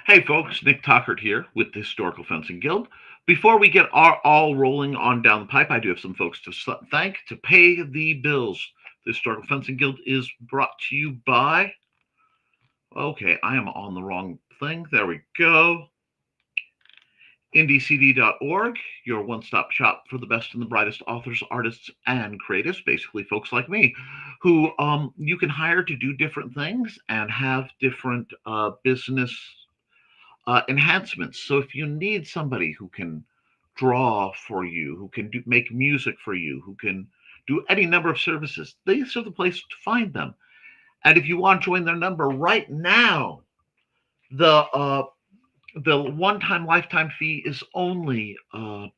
Hey folks, Nick Tockert here with the Historical Fencing Guild. Before we get all rolling on down the pipe, I do have some folks to thank to pay the bills. The Historical Fencing Guild is brought to you by. Okay, I am on the wrong thing. There we go. IndieCD.org, your one-stop shop for the best and the brightest authors, artists, and creatives, basically folks like me, who you can hire to do different things and have different business enhancements. So if you need somebody who can draw for you, who can make music for you, who can do any number of services, these are the places to find them. And if you want to join their number right now, the uh, the one-time lifetime fee is only $30,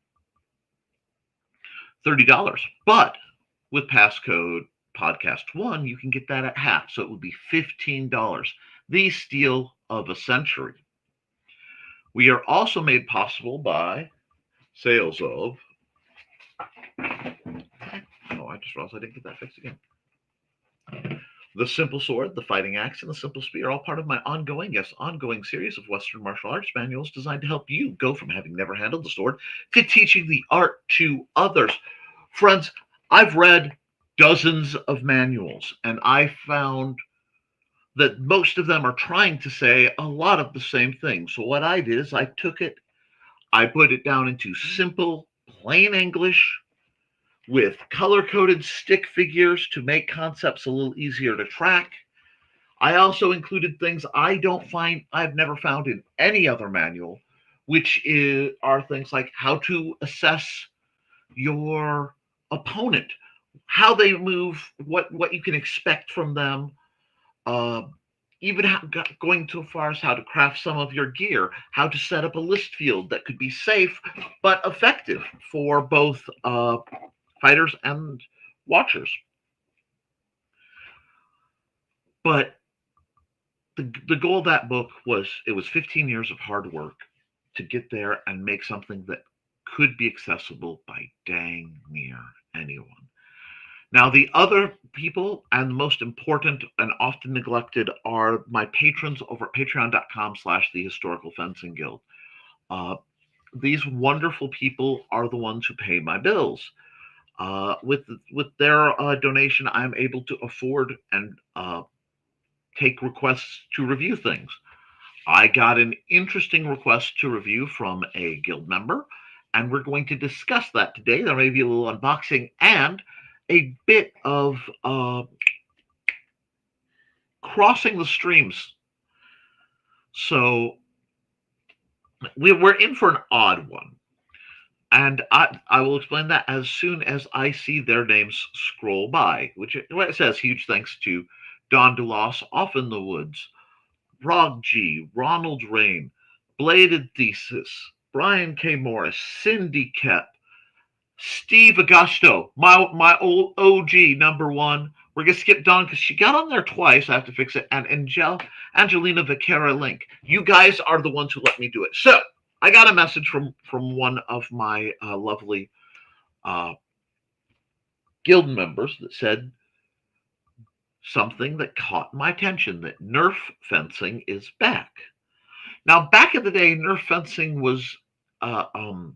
but with passcode podcast1, you can get that at half, so it would be $15. The steal of a century. We are also made possible by sales of. Oh, I just realized I didn't get that fixed again. The Simple Sword, the Fighting Axe, and the Simple Spear are all part of my ongoing series of Western martial arts manuals designed to help you go from having never handled the sword to teaching the art to others. Friends, I've read dozens of manuals, and I found that most of them are trying to say a lot of the same thing. So what I did is I took it, I put it down into simple, plain English with color-coded stick figures to make concepts a little easier to track. I also included things I've never found in any other manual, are things like how to assess your opponent, how they move, what you can expect from them, uh, even going so far as how to craft some of your gear, how to set up a list field that could be safe but effective for both fighters and watchers. But the goal of that book was it was 15 years of hard work to get there and make something that could be accessible by dang near anyone. Now, the other people and the most important and often neglected are my patrons over at patreon.com/the Historical Fencing Guild. Uh, these wonderful people are the ones who pay my bills. With their donation, I'm able to afford and take requests to review things. I got an interesting request to review from a guild member, and we're going to discuss that today. There may be a little unboxing and a bit of crossing the streams. So we're in for an odd one. And I will explain that as soon as I see their names scroll by, which it says huge thanks to Don DeLoss, Off in the Woods, Rog G, Ronald Rain, Bladed Thesis, Brian K. Morris, Cindy Kep, Steve Augusto, my old OG number one. We're gonna skip Don because she got on there twice. I have to fix it. And Angelina Vaquera Link. You guys are the ones who let me do it. So I got a message from one of my lovely uh, guild members that said something that caught my attention, that Nerf fencing is back. Now, back in the day, Nerf fencing was, uh, um,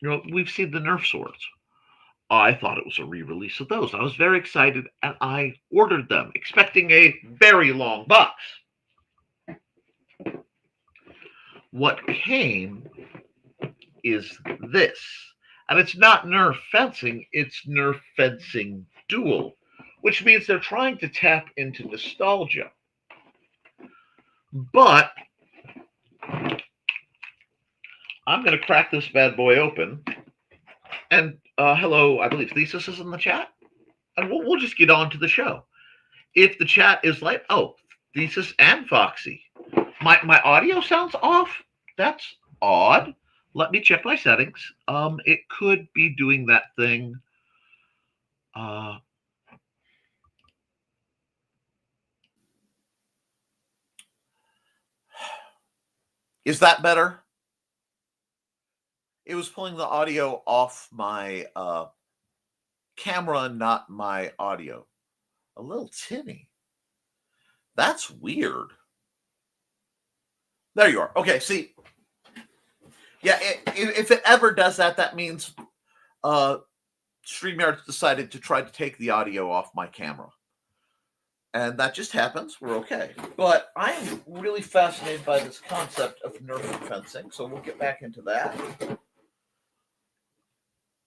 we've seen the Nerf swords. I thought it was a re-release of those. I was very excited, and I ordered them, expecting a very long box. What came is this, and it's not Nerf fencing; it's Nerf fencing duel, which means they're trying to tap into nostalgia. But I'm going to crack this bad boy open. And hello, I believe Thesis is in the chat. And we'll just get on to the show. If the chat is like, oh, Thesis and Foxy. My audio sounds off. That's odd. Let me check my settings. It could be doing that thing. Is that better? It was pulling the audio off my camera, not my audio. A little tinny. That's weird. There you are. Okay, see. Yeah, if it ever does that, that means StreamYard decided to try to take the audio off my camera. And that just happens. We're okay. But I am really fascinated by this concept of Nerf fencing, so we'll get back into that.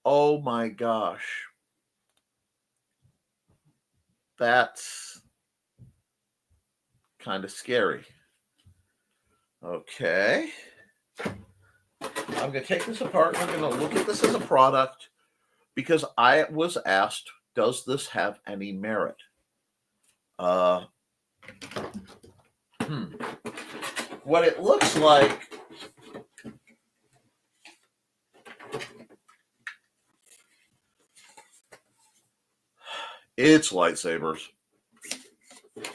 Oh my gosh. That's kind of scary. Okay. I'm going to take this apart. I'm going to look at this as a product because I was asked, does this have any merit? What it looks like it's lightsabers.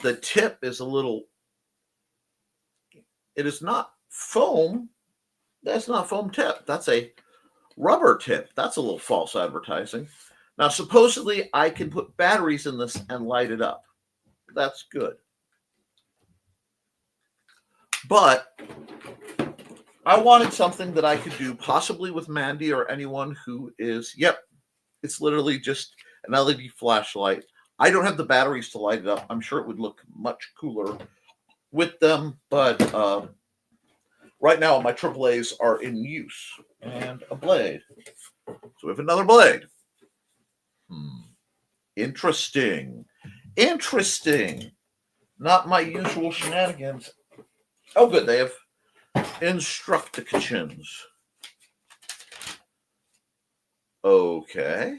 The tip is a little, it is not foam. That's not foam tip. That's a rubber tip. That's a little false advertising. Now, supposedly I can put batteries in this and light it up. That's good. But I wanted something that I could do possibly with Mandy or anyone who is, it's literally just an LED flashlight. I don't have the batteries to light it up. I'm sure it would look much cooler with them, but right now my AAAs are in use. And a blade. So we have another blade. Interesting. Interesting. Not my usual shenanigans. Oh, good. They have instructions. Okay.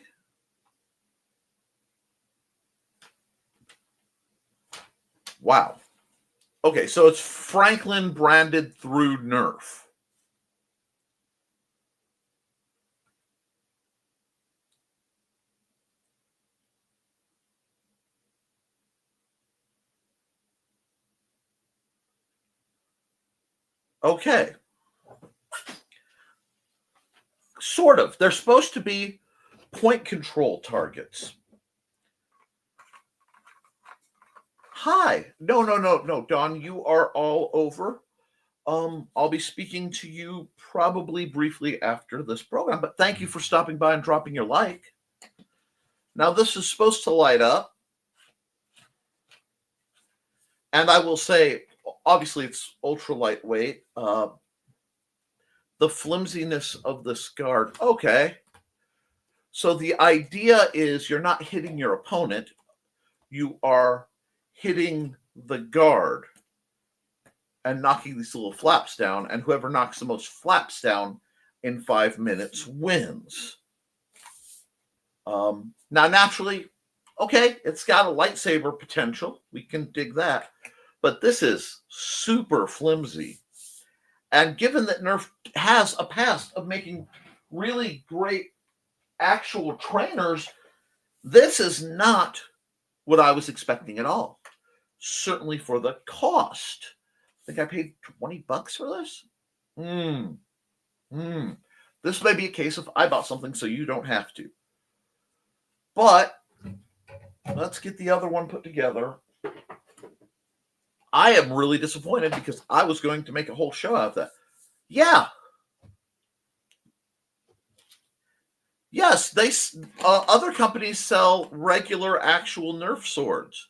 Wow. Okay, so it's Franklin branded through Nerf. Okay. Sort of. They're supposed to be point control targets. Hi. No, Don, you are all over. I'll be speaking to you probably briefly after this program, but thank you for stopping by and dropping your like. Now, this is supposed to light up. And I will say, obviously, it's ultra lightweight. The flimsiness of this guard. Okay. So the idea is you're not hitting your opponent. You are hitting the guard and knocking these little flaps down. And whoever knocks the most flaps down in 5 minutes wins. Now, naturally, okay, it's got a lightsaber potential. We can dig that. But this is super flimsy. And given that Nerf has a past of making really great actual trainers, this is not what I was expecting at all. Certainly for the cost. I think I paid $20 for this. This may be a case of I bought something so you don't have to. But let's get the other one put together. I am really disappointed because I was going to make a whole show out of that. Yeah. Yes, other companies sell regular actual Nerf swords.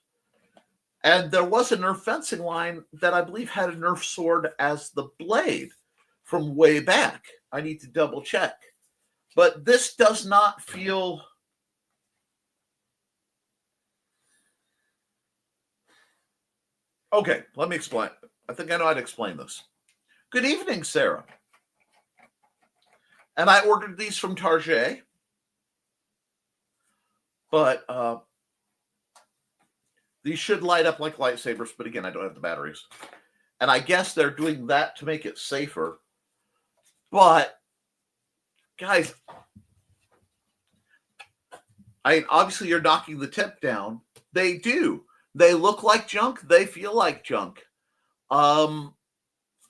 And there was a Nerf fencing line that I believe had a Nerf sword as the blade from way back. I need to double check. But this does not feel... Okay, let me explain. I think I know how to explain this. Good evening, Sarah. And I ordered these from Target. But these should light up like lightsabers. But again, I don't have the batteries. And I guess they're doing that to make it safer. But, guys, obviously you're knocking the tip down. They do. They look like junk. They feel like junk. I'm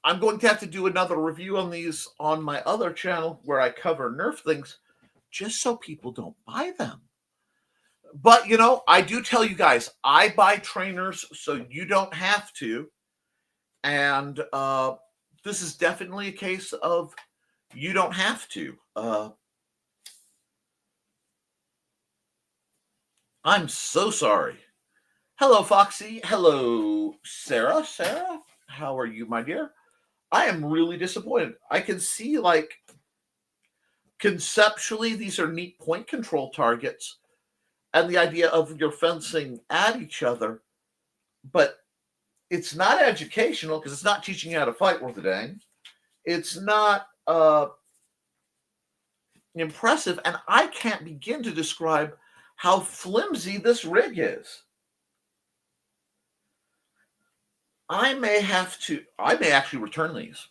going to have to do another review on these on my other channel where I cover Nerf things just so people don't buy them. But, I do tell you guys, I buy trainers so you don't have to. And this is definitely a case of you don't have to. I'm so sorry. Hello, Foxy. Hello, Sarah. Sarah, how are you, my dear? I am really disappointed. I can see, like, conceptually, these are neat point control targets, and the idea of your fencing at each other, but it's not educational because it's not teaching you how to fight worth a dang. It's not impressive, and I can't begin to describe how flimsy this rig is. I may actually return these.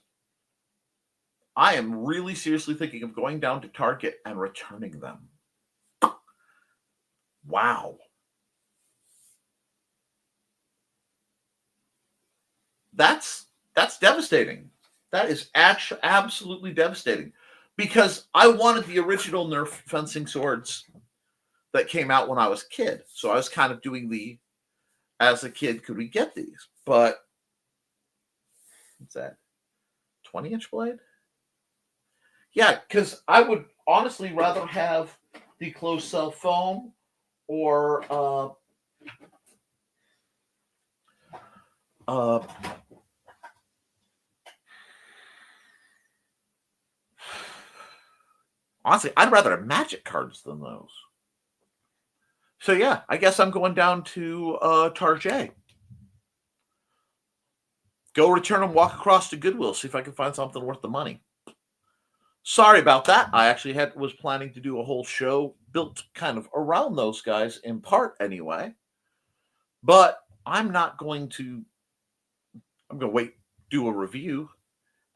I am really seriously thinking of going down to Target and returning them. Wow. That's devastating. That is actually absolutely devastating, because I wanted the original Nerf fencing swords that came out when I was a kid. So I was kind of doing as a kid, could we get these? But what's that? 20-inch blade? Yeah, because I would honestly rather have the closed cell foam or honestly, I'd rather have magic cards than those. So yeah, I guess I'm going down to Target. Go return them, walk across to Goodwill, see if I can find something worth the money. Sorry about that. I actually was planning to do a whole show built kind of around those guys, in part anyway. But I'm going to wait, do a review,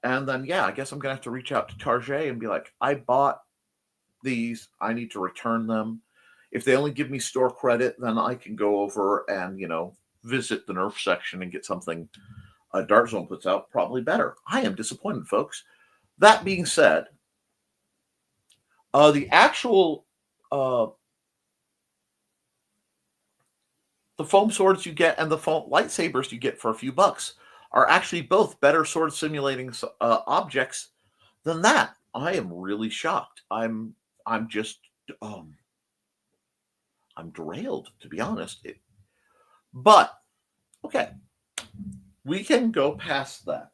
and then yeah, I guess I'm gonna have to reach out to Target and be like, I bought these, I need to return them. If they only give me store credit, then I can go over and visit the Nerf section and get something Dart Zone puts out, probably better. I am disappointed, folks. That being said, the actual the foam swords you get and the foam lightsabers you get for a few bucks are actually both better sword simulating objects than that. I am really shocked. I'm just I'm derailed, to be honest. But okay, we can go past that.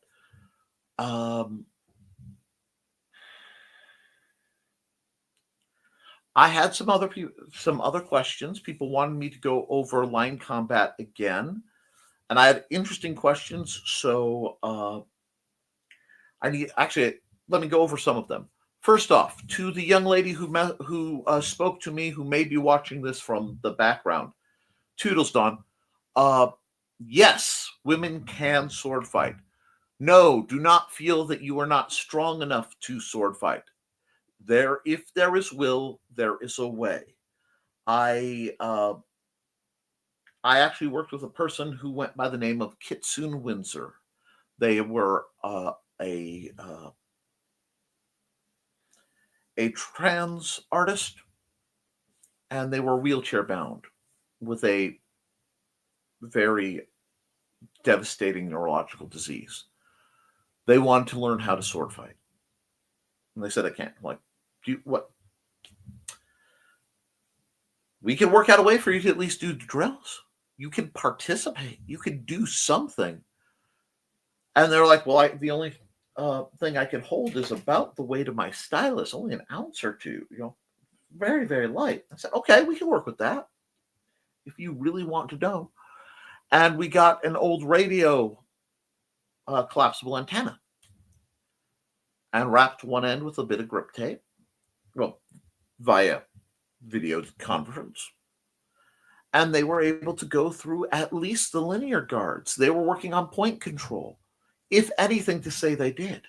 I had some other questions. People wanted me to go over line combat again, and I had interesting questions. So let me go over some of them. First off, to the young lady who spoke to me, who may be watching this from the background, Toodles Dawn. Yes, women can sword fight. No, do not feel that you are not strong enough to sword fight. If there is will, there is a way. I actually worked with a person who went by the name of Kitsune Windsor. They were a trans artist, and they were wheelchair bound with a very devastating neurological disease. They wanted to learn how to sword fight, and they said, I can't. I'm like, what? We can work out a way for you to at least do the drills. You can participate. You can do something. And they're like, well, the only thing I can hold is about the weight of my stylus, only an ounce or two, very, very light. I said, okay, we can work with that if you really want to know. And we got an old radio collapsible antenna and wrapped one end with a bit of grip tape, via video conference. And they were able to go through at least the linear guards. They were working on point control, if anything to say they did.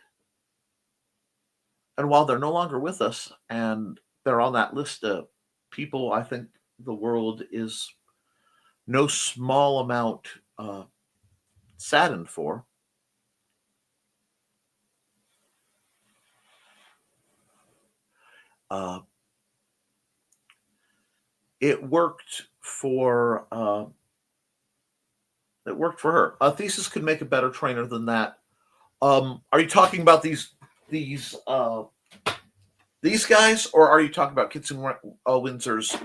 And while they're no longer with us, and they're on that list of people I think the world is no small amount saddened for, it worked for her. A thesis could make a better trainer than that. Are you talking about these guys, or are you talking about Kitson Windsor's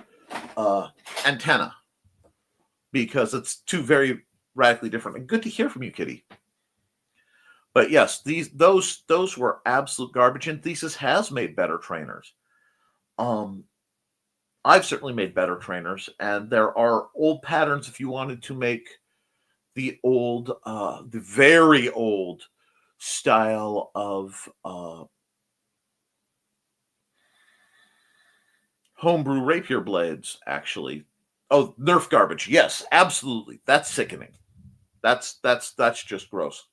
antenna? Because it's two very radically different. And good to hear from you, Kitty. But yes, those were absolute garbage. And Thesis has made better trainers. I've certainly made better trainers, and there are old patterns if you wanted to make the very old style of homebrew rapier blades, actually. Oh, Nerf garbage. Yes, absolutely. That's sickening. That's just gross.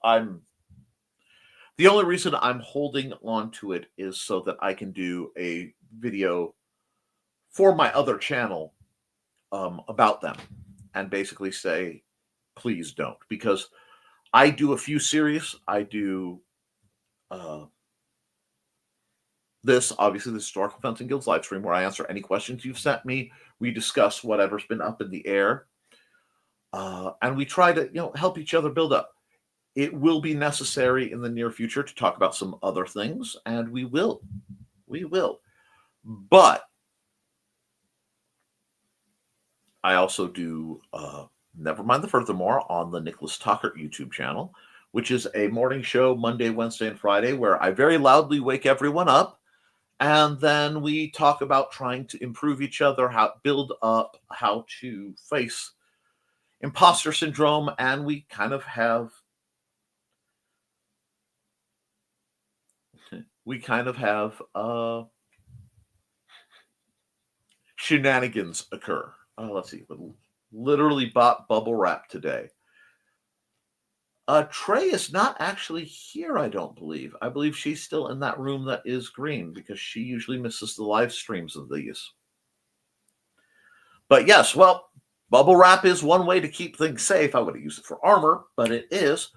The only reason I'm holding on to it is so that I can do a video for my other channel about them and basically say, please don't, because I do a few series. I do this, obviously, the Historical Fencing Guild's live stream, where I answer any questions you've sent me. We discuss whatever's been up in the air, and we try to help each other build up. It will be necessary in the near future to talk about some other things, and we will. But I also do Never Mind the Furthermore on the Nicholas Talkert YouTube channel, which is a morning show Monday, Wednesday, and Friday, where I very loudly wake everyone up, and then we talk about trying to improve each other, how build up, how to face imposter syndrome, and we kind of have shenanigans occur. Let's see, literally bought bubble wrap today. Trey is not actually here, I don't believe. I believe she's still in that room that is green, because she usually misses the live streams of these. But yes, well, bubble wrap is one way to keep things safe. I would have used it for armor, but it is.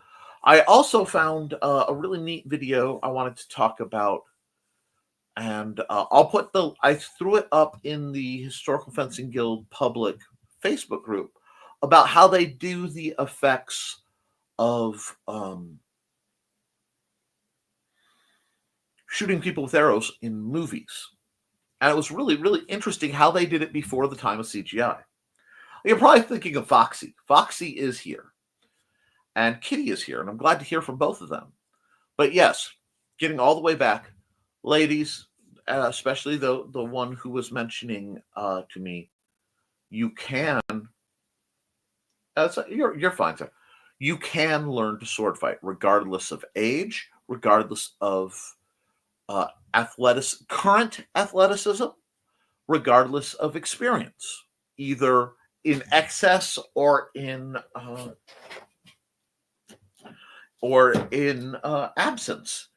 I also found a really neat video I wanted to talk about, and I threw it up in the Historical Fencing Guild public Facebook group about how they do the effects of shooting people with arrows in movies. And it was really, really interesting how they did it before the time of CGI. You're probably thinking of Foxy. Foxy is here. And Kitty is here. And I'm glad to hear from both of them. But yes, getting all the way back, ladies, especially the one who was mentioning to me, you can. You're fine, sir. You can learn to sword fight regardless of age, regardless of current athleticism, regardless of experience, either in excess or in absence.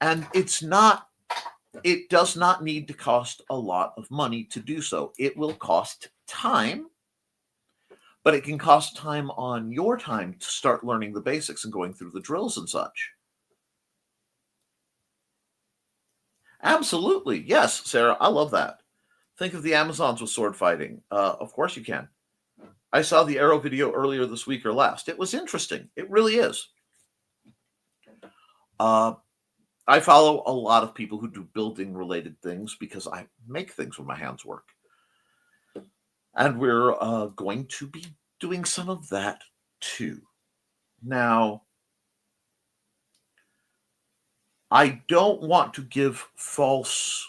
And it does not need to cost a lot of money to do so. It will cost time, but it can cost time on your time to start learning the basics and going through the drills and such. Absolutely. Yes, Sarah, I love that. Think of the Amazons with sword fighting. Of course you can. I saw the arrow video earlier this week or last. It was interesting. It really is. I follow a lot of people who do building related things because I make things when my hands work. And we're going to be doing some of that too. Now, I don't want to give false...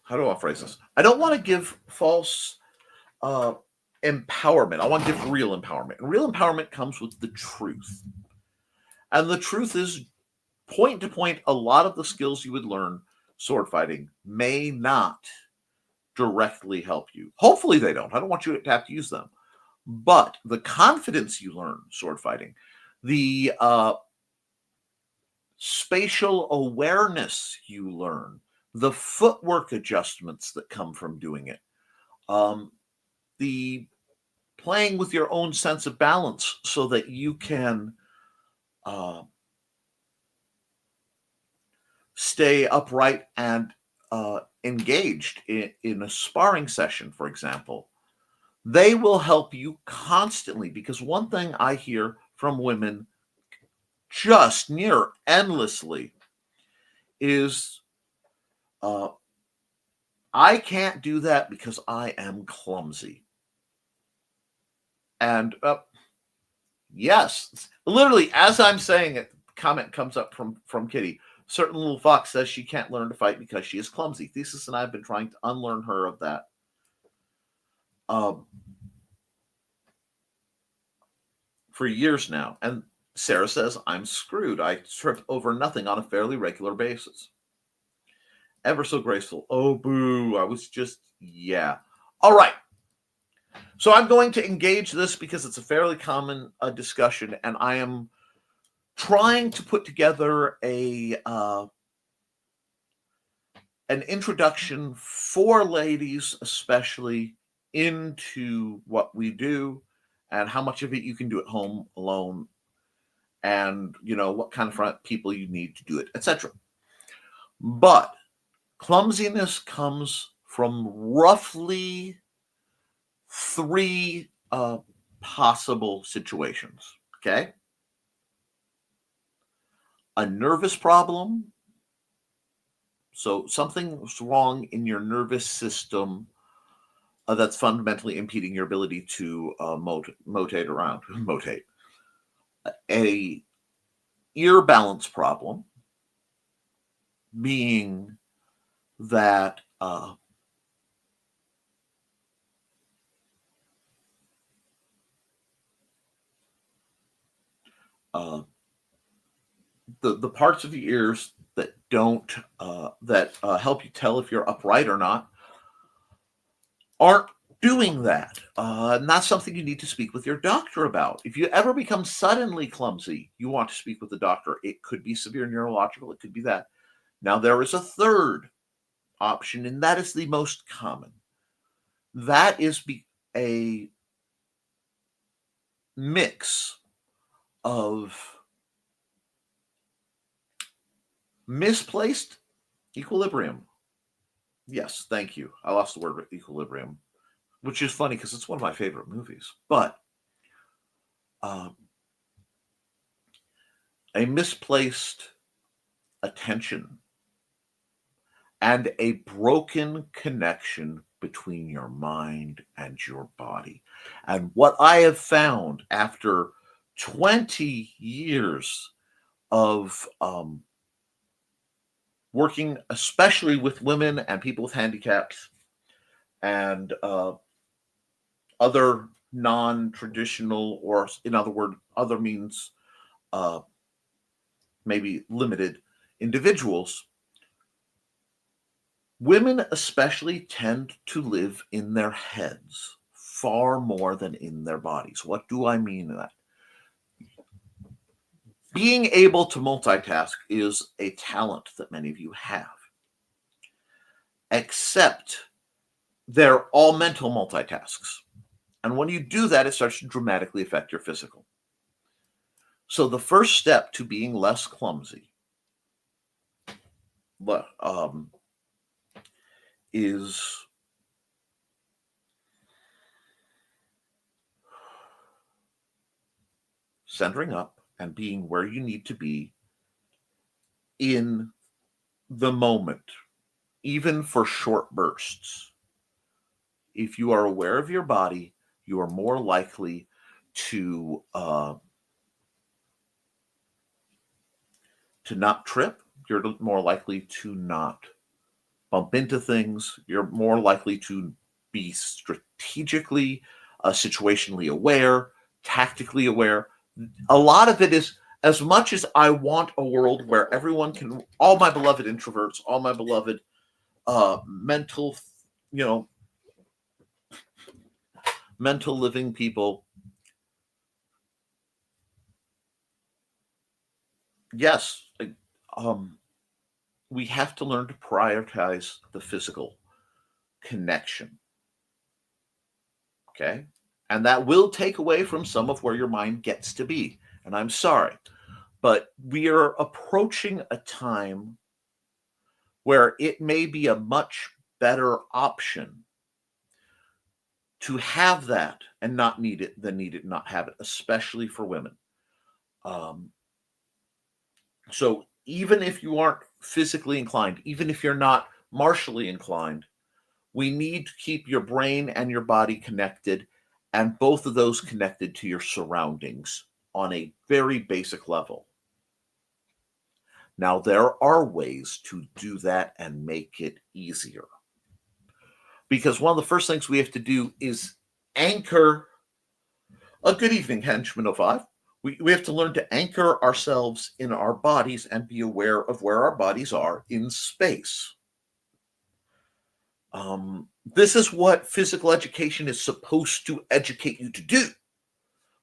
How do I phrase this? I don't want to give false empowerment. I want to give real empowerment. And real empowerment comes with the truth. And the truth is, point to point, a lot of the skills you would learn sword fighting may not directly help you. Hopefully they don't. I don't want you to have to use them. But the confidence you learn sword fighting, the spatial awareness you learn, the footwork adjustments that come from doing it, the playing with your own sense of balance so that you can stay upright and engaged in a sparring session, for example. They will help you constantly, because one thing I hear from women just near endlessly is, I can't do that because I am clumsy. And yes, literally, as I'm saying it, comment comes up from Kitty. Certain little fox says she can't learn to fight because she is clumsy. Thesis and I have been trying to unlearn her of that. For years now. And Sarah says, I'm screwed. I trip over nothing on a fairly regular basis. Ever so graceful. Oh, boo. I was just, yeah. All right. So I'm going to engage this because it's a fairly common discussion, and I am trying to put together an introduction for ladies, especially, into what we do and how much of it you can do at home alone, and what kind of people you need to do it, etc. But clumsiness comes from roughly three possible situations. Okay, a nervous problem. So something's wrong in your nervous system that's fundamentally impeding your ability to motate around. Motate. A ear balance problem, being that the parts of your ears that don't help you tell if you're upright or not aren't doing that. And that's something you need to speak with your doctor about. If you ever become suddenly clumsy, you want to speak with the doctor. It could be severe neurological. It could be that. Now, there is a third option, and that is the most common. That is a mix of misplaced equilibrium. Yes, thank you. I lost the word equilibrium, which is funny because it's one of my favorite movies. But a misplaced attention and a broken connection between your mind and your body. And what I have found after 20 years of working especially with women and people with handicaps and other non-traditional, or in other words, other means maybe limited individuals, women especially tend to live in their heads far more than in their bodies. What do I mean by that? Being able to multitask is a talent that many of you have, except they're all mental multitasks. And when you do that, it starts to dramatically affect your physical. So the first step to being less clumsy is centering up and being where you need to be in the moment, even for short bursts. If you are aware of your body, you are more likely to not trip. You're more likely to not bump into things. You're more likely to be strategically, situationally aware, tactically aware. A lot of it is, as much as I want a world where everyone can, all my beloved introverts, all my beloved mental living people, yes, we have to learn to prioritize the physical connection. Okay? And that will take away from some of where your mind gets to be. And I'm sorry, but we are approaching a time where it may be a much better option to have that and not need it than need it and not have it, especially for women. Um, so even if you aren't physically inclined, even if you're not martially inclined, we need to keep your brain and your body connected, and both of those connected to your surroundings on a very basic level. Now, there are ways to do that and make it easier. Because one of the first things we have to do is anchor a good evening, Henchman 05. We have to learn to anchor ourselves in our bodies and be aware of where our bodies are in space. This is what physical education is supposed to educate you to do.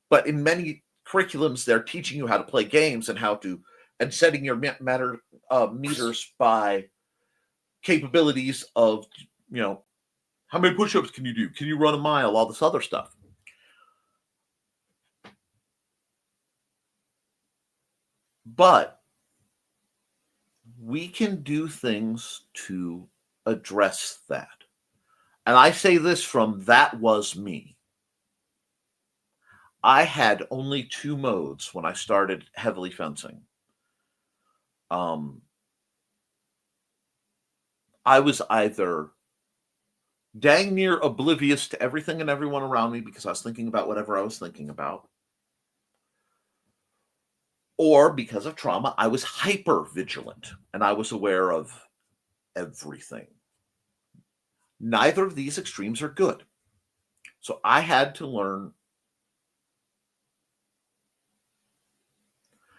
But in many curriculums, they're teaching you how to play games and and setting your meters by capabilities of, how many push-ups can you do? Can you run a mile? All this other stuff. But we can do things to address that. And I say this from that was me. I had only 2 modes when I started heavily fencing. I was either dang near oblivious to everything and everyone around me because I was thinking about whatever I was thinking about, or because of trauma, I was hyper vigilant and I was aware of everything. Neither of these extremes are good. So I had to learn.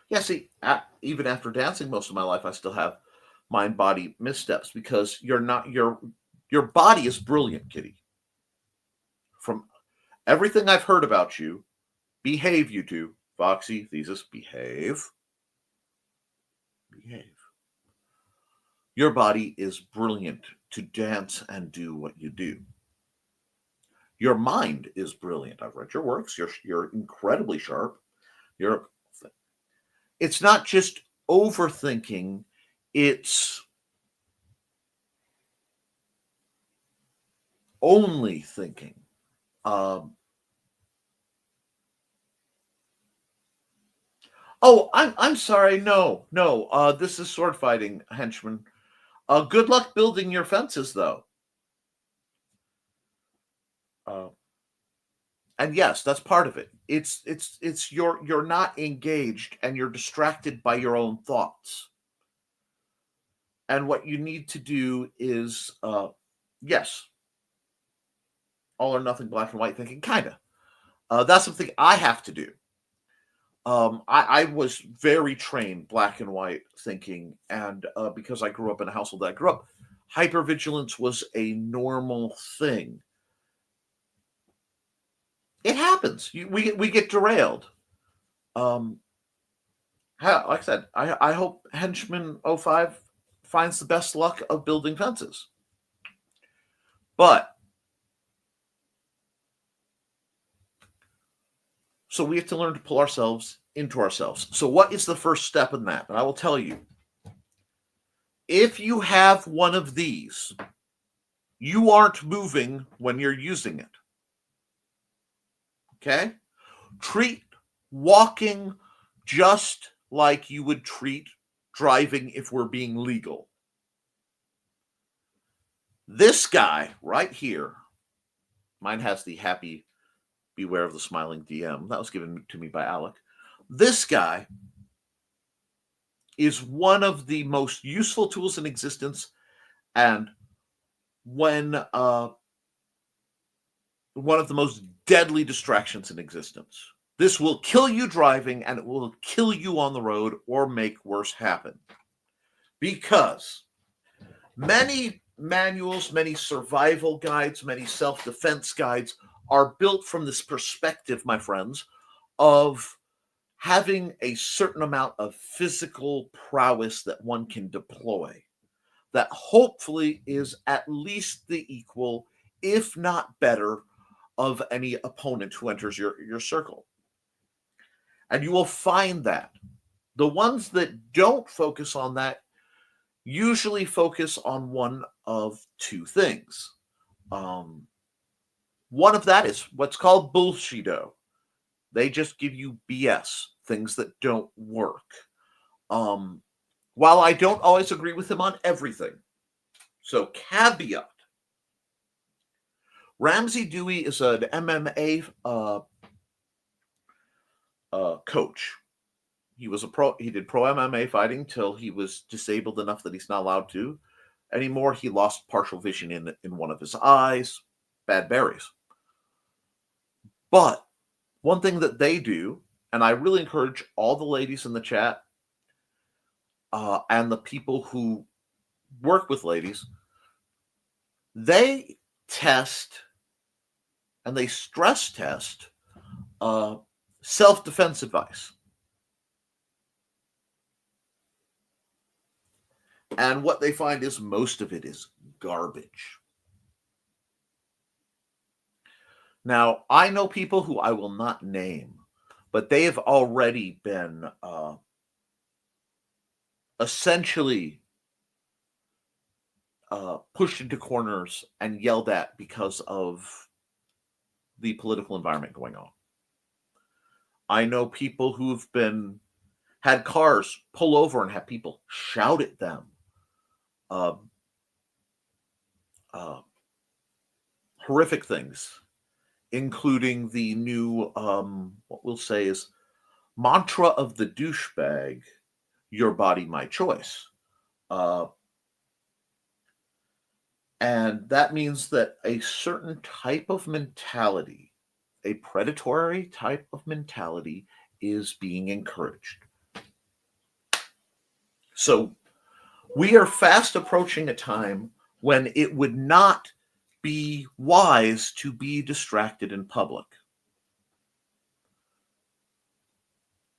Yeah, see, even after dancing most of my life, I still have mind-body missteps because your body is brilliant, Kitty. From everything I've heard about you, behave, you two. Foxy, Thesis, behave. Behave. Your body is brilliant to dance and do what you do. Your mind is brilliant. I've read your works. You're incredibly sharp. It's not just overthinking, it's only thinking. I'm sorry. No. This is sword fighting, henchman. Good luck building your fences, though. And yes, that's part of it. It's you're not engaged and you're distracted by your own thoughts. And what you need to do is, yes, all or nothing, black and white thinking, kind of. That's something I have to do. I was very trained black and white thinking, and because I grew up in a household that I grew up, hypervigilance was a normal thing. It happens. We get derailed. Like I said, I hope Henchman 05 finds the best luck of building fences. But so we have to learn to pull ourselves into ourselves. So what is the first step in that? And I will tell you, if you have one of these, you aren't moving when you're using it. Okay? Treat walking just like you would treat driving if we're being legal. This guy right here, mine has the happy beware of the smiling DM. That was given to me by Alec. This guy is one of the most useful tools in existence, and one of the most deadly distractions in existence. This will kill you driving, and it will kill you on the road or make worse happen. Because many manuals, many survival guides, many self-defense guides are built from this perspective, my friends, of having a certain amount of physical prowess that one can deploy that hopefully is at least the equal, if not better, of any opponent who enters your circle. And you will find that the ones that don't focus on that usually focus on one of 2 things. One of that is what's called bullshido. They just give you BS, things that don't work. While I don't always agree with him on everything, so caveat, Ramsey Dewey is an MMA coach. He was a pro. He did pro MMA fighting till he was disabled enough that he's not allowed to anymore. He lost partial vision in one of his eyes. Bad berries. But one thing that they do, and I really encourage all the ladies in the chat and the people who work with ladies, they test and they stress test self-defense advice. And what they find is most of it is garbage. Now, I know people who I will not name, but they have already been essentially pushed into corners and yelled at because of the political environment going on. I know people who've had cars pull over and have people shout at them. Horrific things, including the new, what we'll say is mantra of the douchebag, your body, my choice. And that means that a certain type of mentality, a predatory type of mentality, is being encouraged. So we are fast approaching a time when it would not be wise to be distracted in public.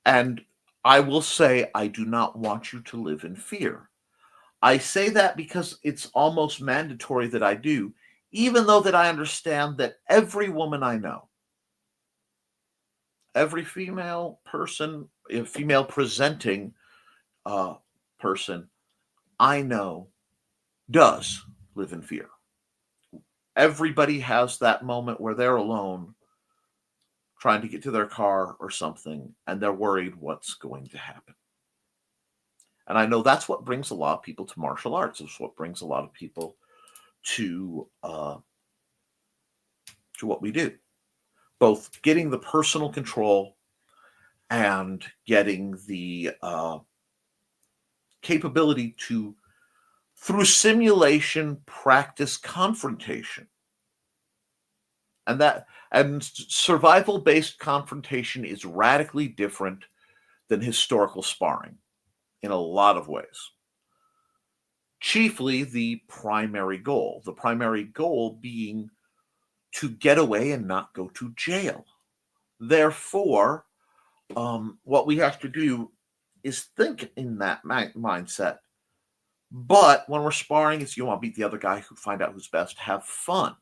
And I will say, I do not want you to live in fear. I say that because it's almost mandatory that I do, even though that I understand that every woman I know, every female person, female presenting person I know does live in fear. Everybody has that moment where they're alone trying to get to their car or something, and they're worried what's going to happen. And I know that's what brings a lot of people to martial arts. It's what brings a lot of people to what we do. Both getting the personal control and getting the capability to, through simulation, practice confrontation. And survival-based confrontation is radically different than historical sparring in a lot of ways. Chiefly the primary goal being to get away and not go to jail. Therefore, what we have to do is think in that mindset. But when we're sparring, it's you want to beat the other guy, who find out who's best, have fun.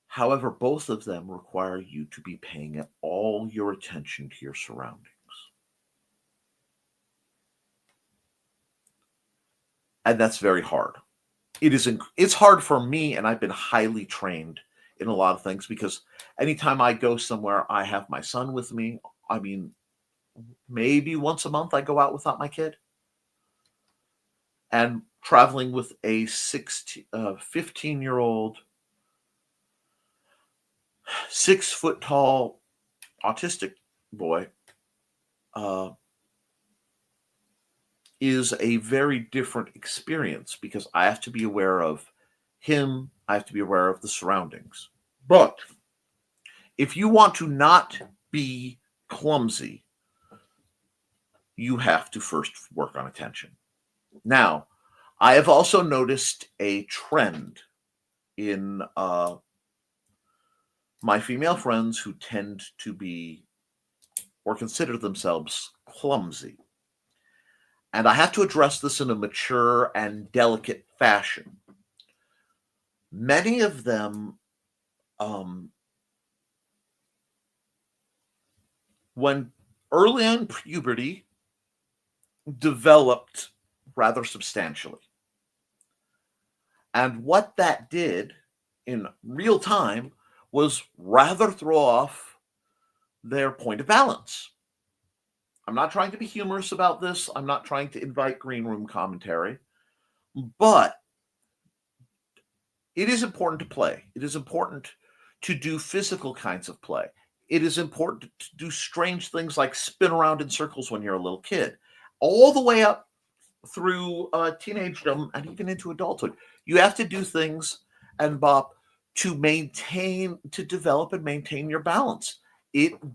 However, both of them require you to be paying all your attention to your surroundings. And that's very hard. It's hard for me, and I've been highly trained in a lot of things, because anytime I go somewhere, I have my son with me. I mean, maybe once a month I go out without my kid. And traveling with a 15-year-old, 6-foot-tall autistic boy is a very different experience, because I have to be aware of him. I have to be aware of the surroundings. But if you want to not be clumsy, you have to first work on attention. Now, I have also noticed a trend in my female friends who tend to be or consider themselves clumsy. And I have to address this in a mature and delicate fashion. Many of them, when early in puberty, developed rather substantially. And what that did in real time was rather throw off their point of balance. I'm not trying to be humorous about this. I'm not trying to invite green room commentary, but it is important to play. It is important to do physical kinds of play. It is important to do strange things like spin around in circles when you're a little kid, all the way up through teenagedom and even into adulthood. You have to do things and bop to develop and maintain your balance.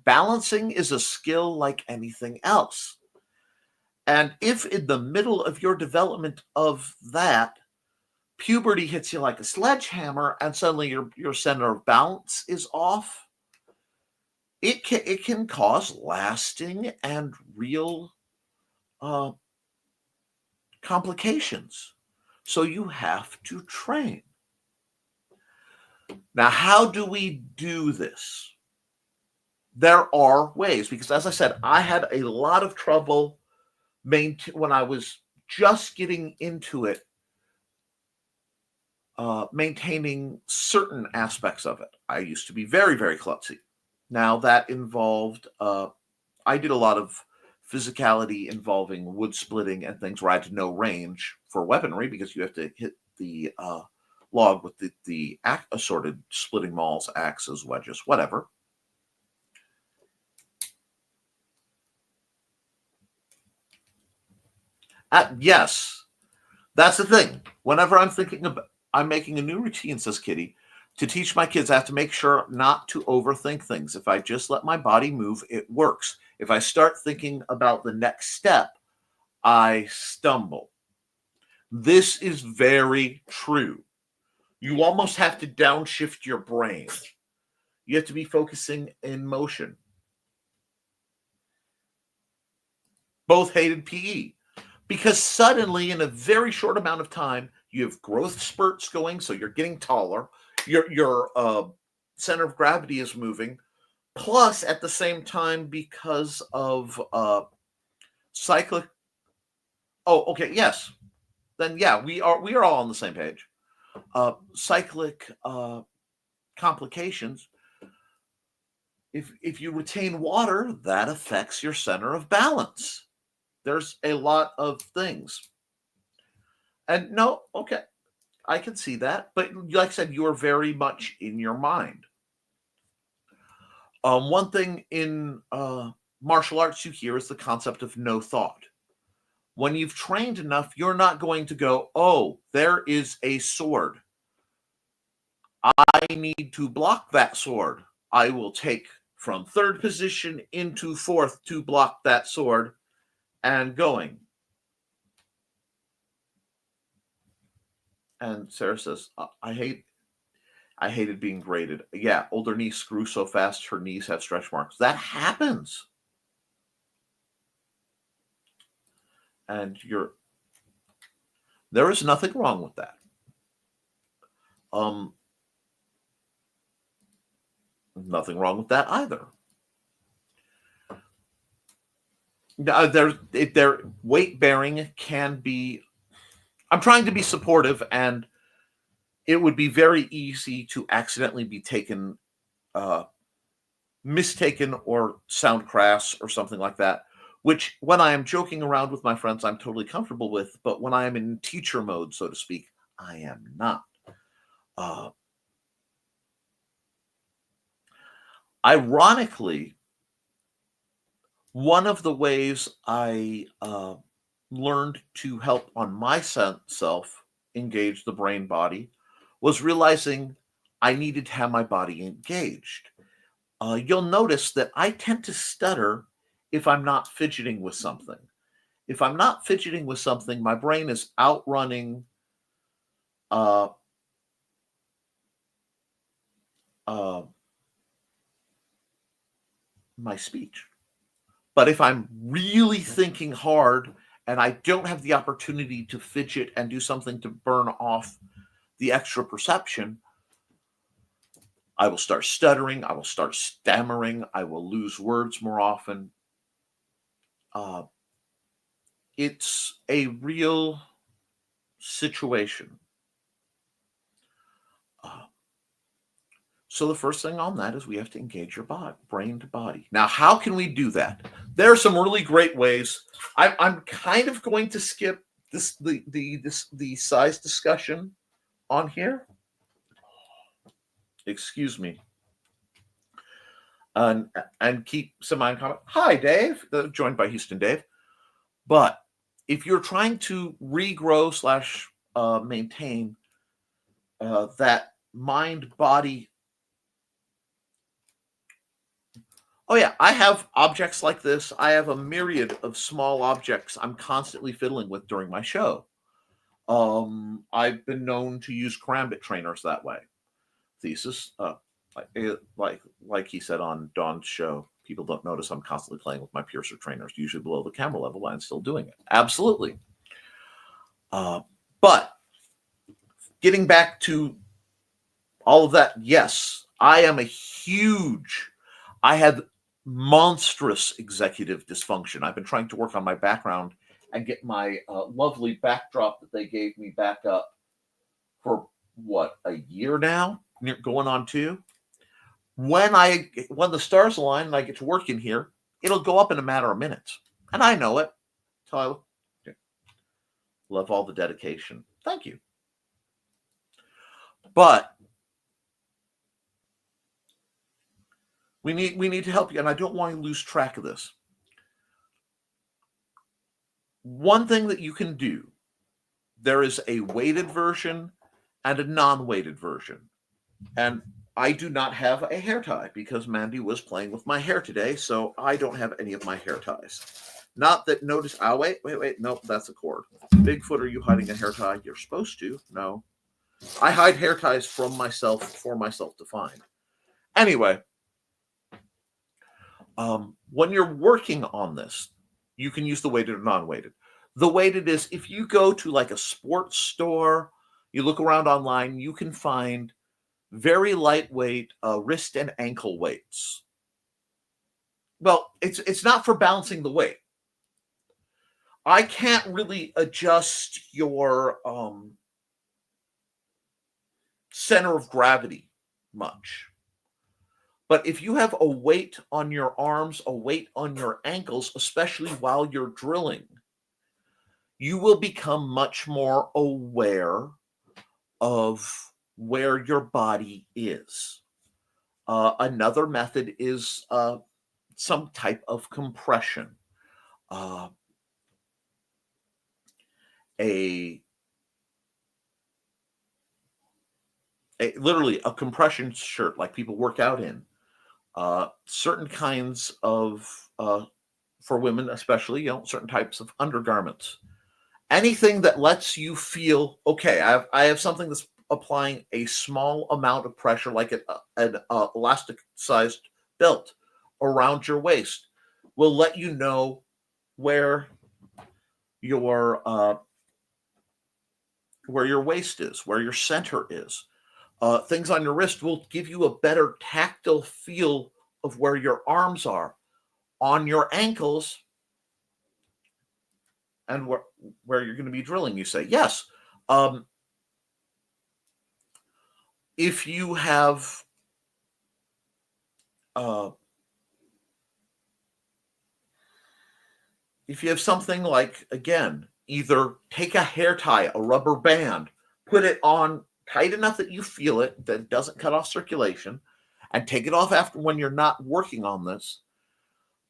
Balancing is a skill like anything else. And if in the middle of your development of that, puberty hits you like a sledgehammer and suddenly your center of balance is off, it can cause lasting and real complications. So you have to train. Now, how do we do this? There are ways, because as I said, I had a lot of trouble when I was just getting into it, maintaining certain aspects of it. I used to be very, very klutzy. Now that involved, I did a lot of physicality involving wood splitting and things where I had no range for weaponry because you have to hit the log with the assorted splitting mauls, axes, wedges, whatever. Yes, that's the thing. Whenever I'm making a new routine, says Kitty, to teach my kids, I have to make sure not to overthink things. If I just let my body move, it works. If I start thinking about the next step, I stumble. This is very true. You almost have to downshift your brain. You have to be focusing in motion. Both hated PE because suddenly, in a very short amount of time, you have growth spurts going, so you're getting taller. Your center of gravity is moving. Plus, at the same time, because of cyclic. Oh, okay, yes. Then yeah, we are all on the same page. Cyclic complications. If you retain water, that affects your center of balance. There's a lot of things. And no, okay, I can see that. But like I said, you are very much in your mind. One thing in martial arts you hear is the concept of no thought. When you've trained enough, you're not going to go, oh, there is a sword. I need to block that sword. I will take from third position into fourth to block that sword and going. And Sarah says, I hated being graded. Yeah, older niece grew so fast her knees have stretch marks. That happens. And there is nothing wrong with that. Nothing wrong with that either. Their weight bearing can be. I'm trying to be supportive, and it would be very easy to accidentally be mistaken or sound crass or something like that. Which, when I am joking around with my friends, I'm totally comfortable with. But when I am in teacher mode, so to speak, I am not. Ironically, one of the ways I learned to help on myself engage the brain body was realizing I needed to have my body engaged. You'll notice that I tend to stutter if I'm not fidgeting with something. If I'm not fidgeting with something, my brain is outrunning my speech. But if I'm really thinking hard and I don't have the opportunity to fidget and do something to burn off the extra perception, I will start stuttering. I will start stammering. I will lose words more often. It's a real situation. So the first thing on that is we have to engage your body, brain to body. Now, how can we do that? There are some really great ways. I'm kind of going to skip the size discussion on here. Excuse me. And keep some mind comment. Hi, Dave. Joined by Houston Dave. But if you're trying to regrow / maintain that mind-body. Oh yeah, I have objects like this. I have a myriad of small objects I'm constantly fiddling with during my show. I've been known to use karambit trainers that way. Thesis, like he said on Don's show, people don't notice I'm constantly playing with my piercer trainers, usually below the camera level, and I'm still doing it. Absolutely. But getting back to all of that, yes, I have monstrous executive dysfunction. I've been trying to work on my background and get my lovely backdrop that they gave me back up for a year now, going on 2. When the stars align and I get to work in here, it'll go up in a matter of minutes, and I know it. Tyler, love all the dedication. Thank you. But we need to help you, and I don't want to lose track of this. One thing that you can do, there is a weighted version and a non-weighted version. And I do not have a hair tie because Mandy was playing with my hair today, so I don't have any of my hair ties. Not that notice. Oh, wait. Nope, that's a cord. Bigfoot, are you hiding a hair tie? You're supposed to. No. I hide hair ties from myself for myself to find. Anyway, when you're working on this, you can use the weighted or non-weighted. The weighted is if you go to like a sports store, you look around online, you can find very lightweight wrist and ankle weights. Well, it's not for balancing the weight. I can't really adjust your center of gravity much. But if you have a weight on your arms, a weight on your ankles, especially while you're drilling, you will become much more aware of where your body is. Another method is some type of compression. Literally a compression shirt like people work out in. Certain kinds of, for women especially, certain types of undergarments. Anything that lets you feel, okay, I have something that's applying a small amount of pressure, like an elastic-sized belt around your waist, will let you know where your waist is, where your center is. Things on your wrist will give you a better tactile feel of where your arms are. On your ankles and where you're going to be drilling, you say, yes. If you have something like, again, either take a hair tie, a rubber band, put it on tight enough that you feel it, that doesn't cut off circulation, and take it off after when you're not working on this.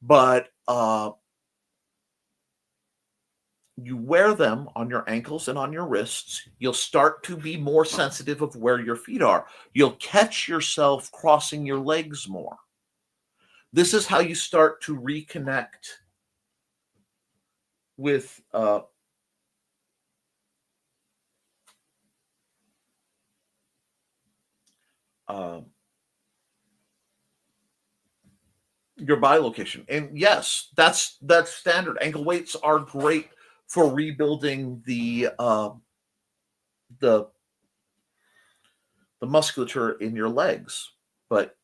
But you wear them on your ankles and on your wrists, you'll start to be more sensitive of where your feet are. You'll catch yourself crossing your legs more. This is how you start to reconnect with your bilocation. And yes, that's standard. Ankle weights are great for rebuilding the musculature in your legs. But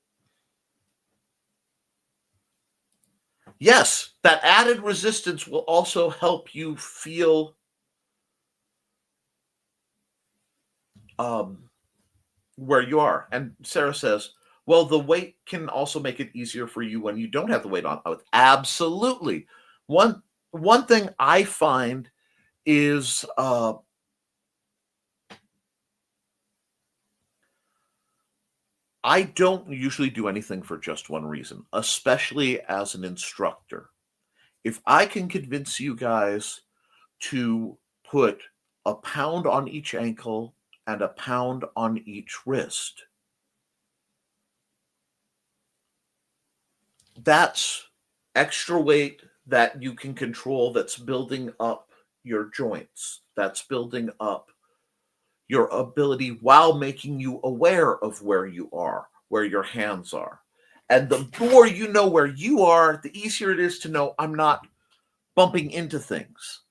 yes, that added resistance will also help you feel where you are. And Sarah says, Well, the weight can also make it easier for you when you don't have the weight on. Absolutely. One thing I find is I don't usually do anything for just one reason, especially as an instructor. If I can convince you guys to put a pound on each ankle and a pound on each wrist, that's extra weight that you can control, that's building up your joints, that's building up your ability while making you aware of where you are, where your hands are. And the more you know where you are, the easier it is to know I'm not bumping into things.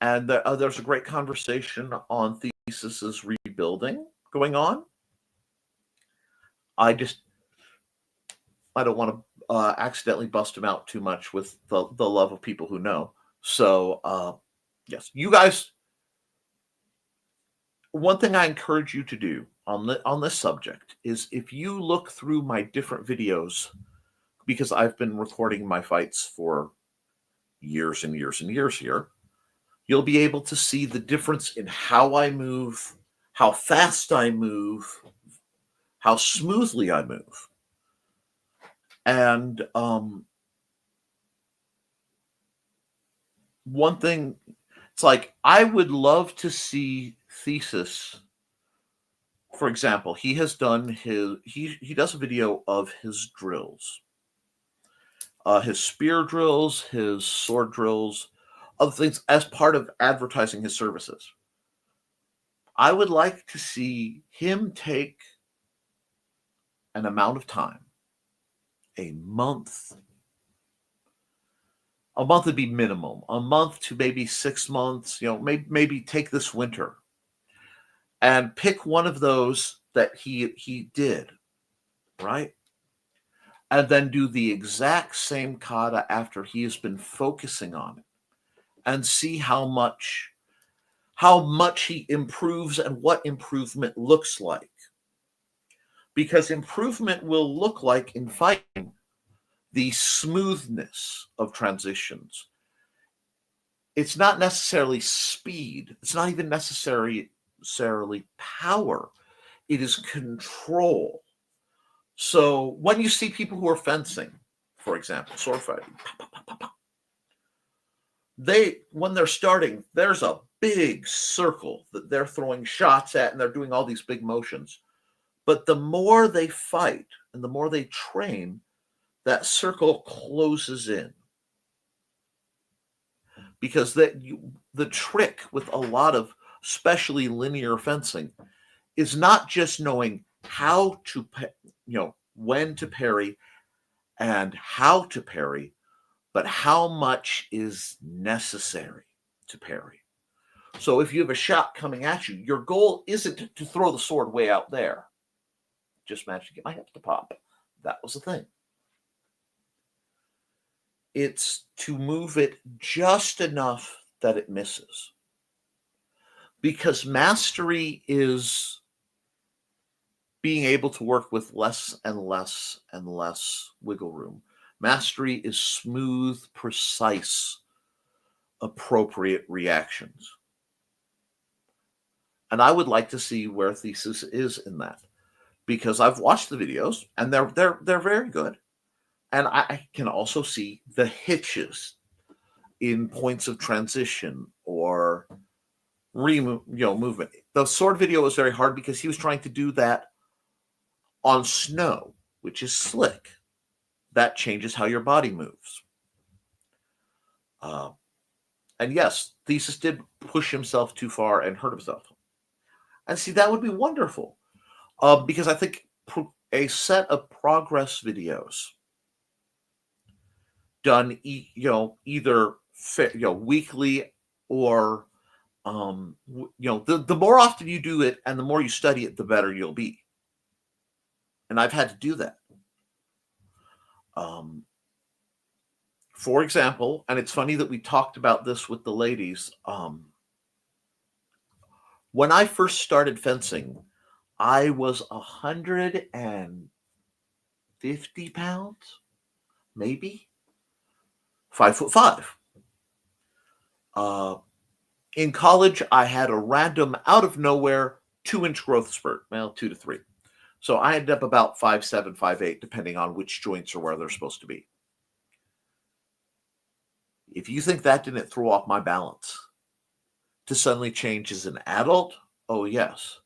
And there's a great conversation on Thesis's rebuilding going on. I don't want to accidentally bust him out too much with the love of people who know. So, yes, you guys, one thing I encourage you to do on this subject is if you look through my different videos, because I've been recording my fights for years and years and years here, you'll be able to see the difference in how I move, how fast I move, how smoothly I move. And one thing, it's like I would love to see Thesis. For example, he has done he does a video of his drills, his spear drills, his sword drills, other things as part of advertising his services. I would like to see him take an amount of time, a month would be minimum, a month to maybe 6 months, maybe take this winter and pick one of those that he did, right? And then do the exact same kata after he has been focusing on it and see how much he improves and what improvement looks like. Because improvement will look like in fighting the smoothness of transitions. It's not necessarily speed. It's not even necessarily power. It is control. So when you see people who are fencing, for example, sword fighting, when they're starting, there's a big circle that they're throwing shots at, and they're doing all these big motions. But the more they fight and the more they train, that circle closes in. Because the trick with a lot of, especially linear fencing, is not just knowing how to, when to parry and how to parry, but how much is necessary to parry. So if you have a shot coming at you, your goal isn't to throw the sword way out there. Just managed to get my hips to pop. That was the thing. It's to move it just enough that it misses. Because mastery is being able to work with less and less and less wiggle room. Mastery is smooth, precise, appropriate reactions. And I would like to see where Thesis is in that, because I've watched the videos and they're very good. And I can also see the hitches in points of transition or movement. The sword video was very hard because he was trying to do that on snow, which is slick. That changes how your body moves. And yes, Thesis did push himself too far and hurt himself. And see, that would be wonderful, because I think a set of progress videos done, either weekly or, the more often you do it and the more you study it, the better you'll be. And I've had to do that. For example, and it's funny that we talked about this with the ladies. When I first started fencing, I was 150 pounds, maybe 5'5". In college, I had a random, out of nowhere, 2-inch growth spurt, well, 2 to 3. So I ended up about 5'7", 5'8", depending on which joints are where they're supposed to be. If you think that didn't throw off my balance to suddenly change as an adult, oh yes.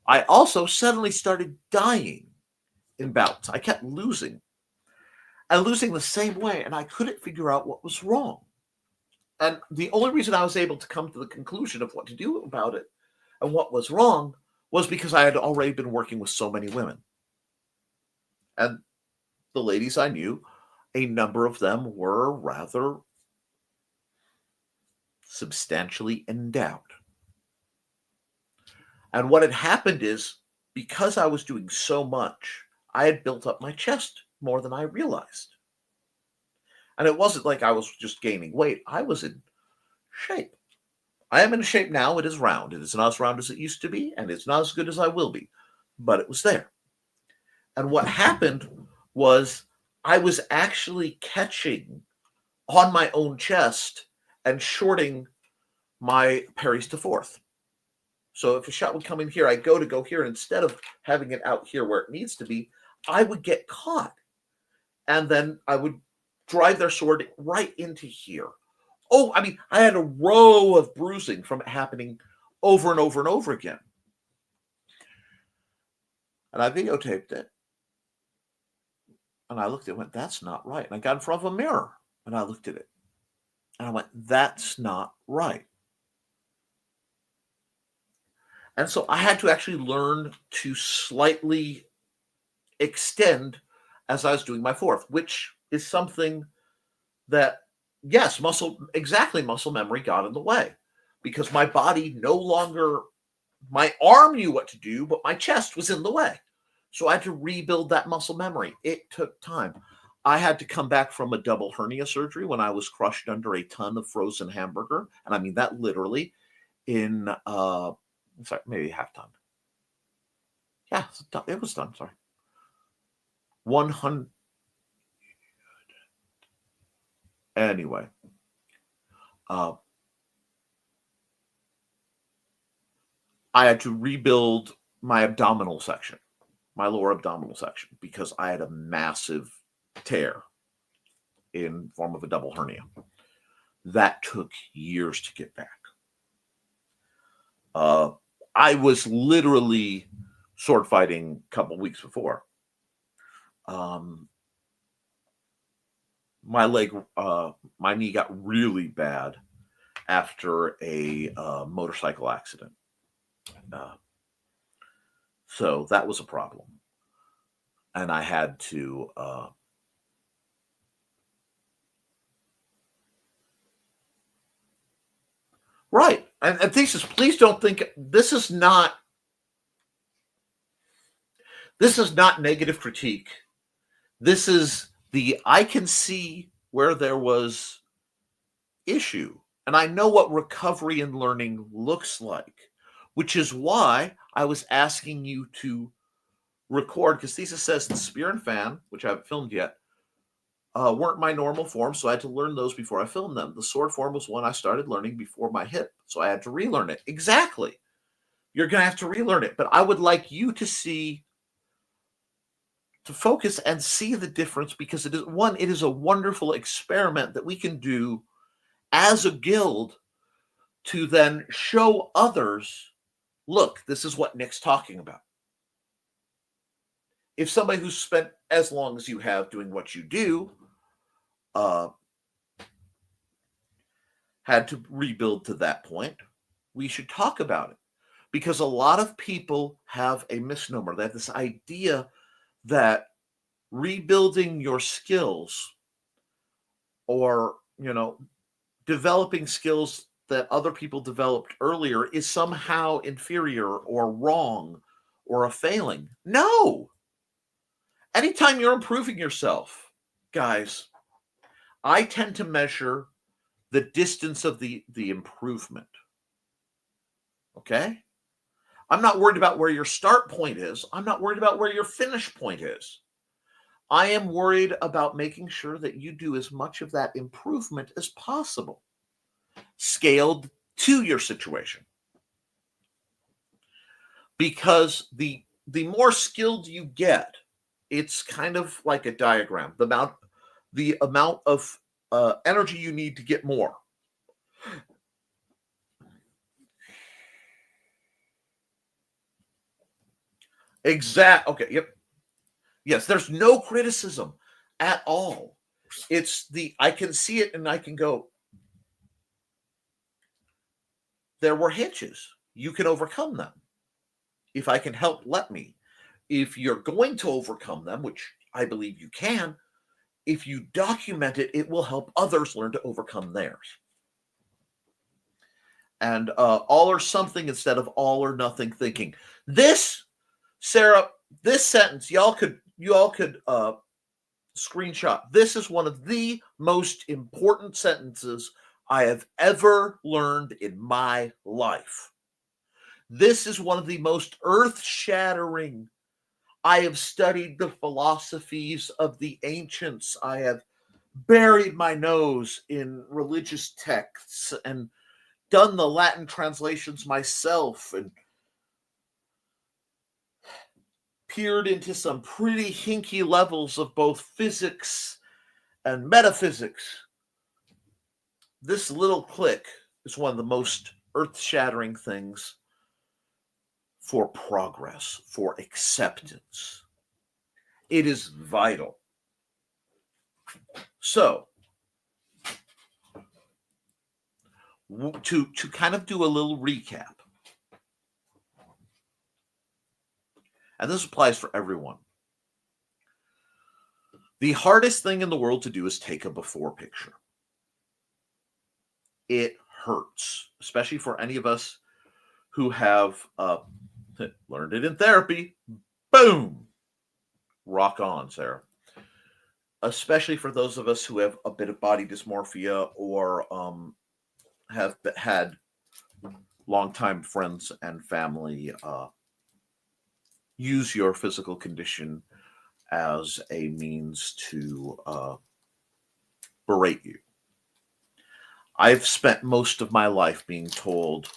I also suddenly started dying in bouts. I kept losing and losing the same way, and I couldn't figure out what was wrong. And the only reason I was able to come to the conclusion of what to do about it and what was wrong was because I had already been working with so many women. And the ladies I knew, a number of them were rather substantially endowed. And what had happened is, because I was doing so much, I had built up my chest more than I realized. And it wasn't like I was just gaining weight. I was in shape. I am in shape now. It is round. It is not as round as it used to be, and it's not as good as I will be. But it was there. And what happened was I was actually catching on my own chest and shorting my parries to fourth. So if a shot would come in here, I'd go here. And instead of having it out here where it needs to be, I would get caught. And then I would drive their sword right into here. Oh, I mean, I had a row of bruising from it happening over and over and over again. And I videotaped it. And I looked at it and went, that's not right. And I got in front of a mirror and I looked at it. And I went, that's not right. And so I had to actually learn to slightly extend as I was doing my fourth, which is something that, yes, muscle memory got in the way, because my body no longer, my arm knew what to do, but my chest was in the way. So I had to rebuild that muscle memory. It took time. I had to come back from a double hernia surgery when I was crushed under a ton of frozen hamburger. And I mean that literally in, maybe half ton. Yeah, it was done, sorry. 100. Anyway. I had to rebuild my abdominal section, my lower abdominal section, because I had a massive tear in form of a double hernia. That took years to get back. I was literally sword fighting a couple weeks before. My leg, my knee got really bad after a motorcycle accident. So that was a problem. And I had to right. And Thesis, please don't think this is not negative critique. This is I can see where there was issue. And I know what recovery and learning looks like, which is why I was asking you to record, because Thesis says the spear and fan, which I haven't filmed yet, weren't my normal form, so I had to learn those before I filmed them. The sword form was one I started learning before my hip, so I had to relearn it. Exactly. You're going to have to relearn it, but I would like you to focus and see the difference, because it is a wonderful experiment that we can do as a guild to then show others, look, this is what Nick's talking about. If somebody who's spent as long as you have doing what you do had to rebuild to that point, we should talk about it. Because a lot of people have a misnomer. They have this idea that rebuilding your skills, or, developing skills that other people developed earlier, is somehow inferior or wrong or a failing. No. Anytime you're improving yourself, guys, I tend to measure the distance of the improvement. Okay? I'm not worried about where your start point is. I'm not worried about where your finish point is. I am worried about making sure that you do as much of that improvement as possible, scaled to your situation. Because the more skilled you get, it's kind of like a diagram. The amount of energy you need to get more. Okay. Yep. Yes. There's no criticism at all. I can see it and I can go, there were hitches. You can overcome them. If I can help, let me. If you're going to overcome them, which I believe you can, if you document it, it will help others learn to overcome theirs. And all or something instead of all or nothing thinking. This, Sarah, this sentence, y'all could screenshot. This is one of the most important sentences I have ever learned in my life. This is one of the most earth-shattering. I have studied the philosophies of the ancients. I have buried my nose in religious texts and done the Latin translations myself and peered into some pretty hinky levels of both physics and metaphysics. This little click is one of the most earth-shattering things for progress, for acceptance. It is vital. So, to kind of do a little recap, and this applies for everyone. The hardest thing in the world to do is take a before picture. It hurts, especially for any of us who have learned it in therapy. Boom! Rock on, Sarah. Especially for those of us who have a bit of body dysmorphia or have had longtime friends and family use your physical condition as a means to berate you. I've spent most of my life being told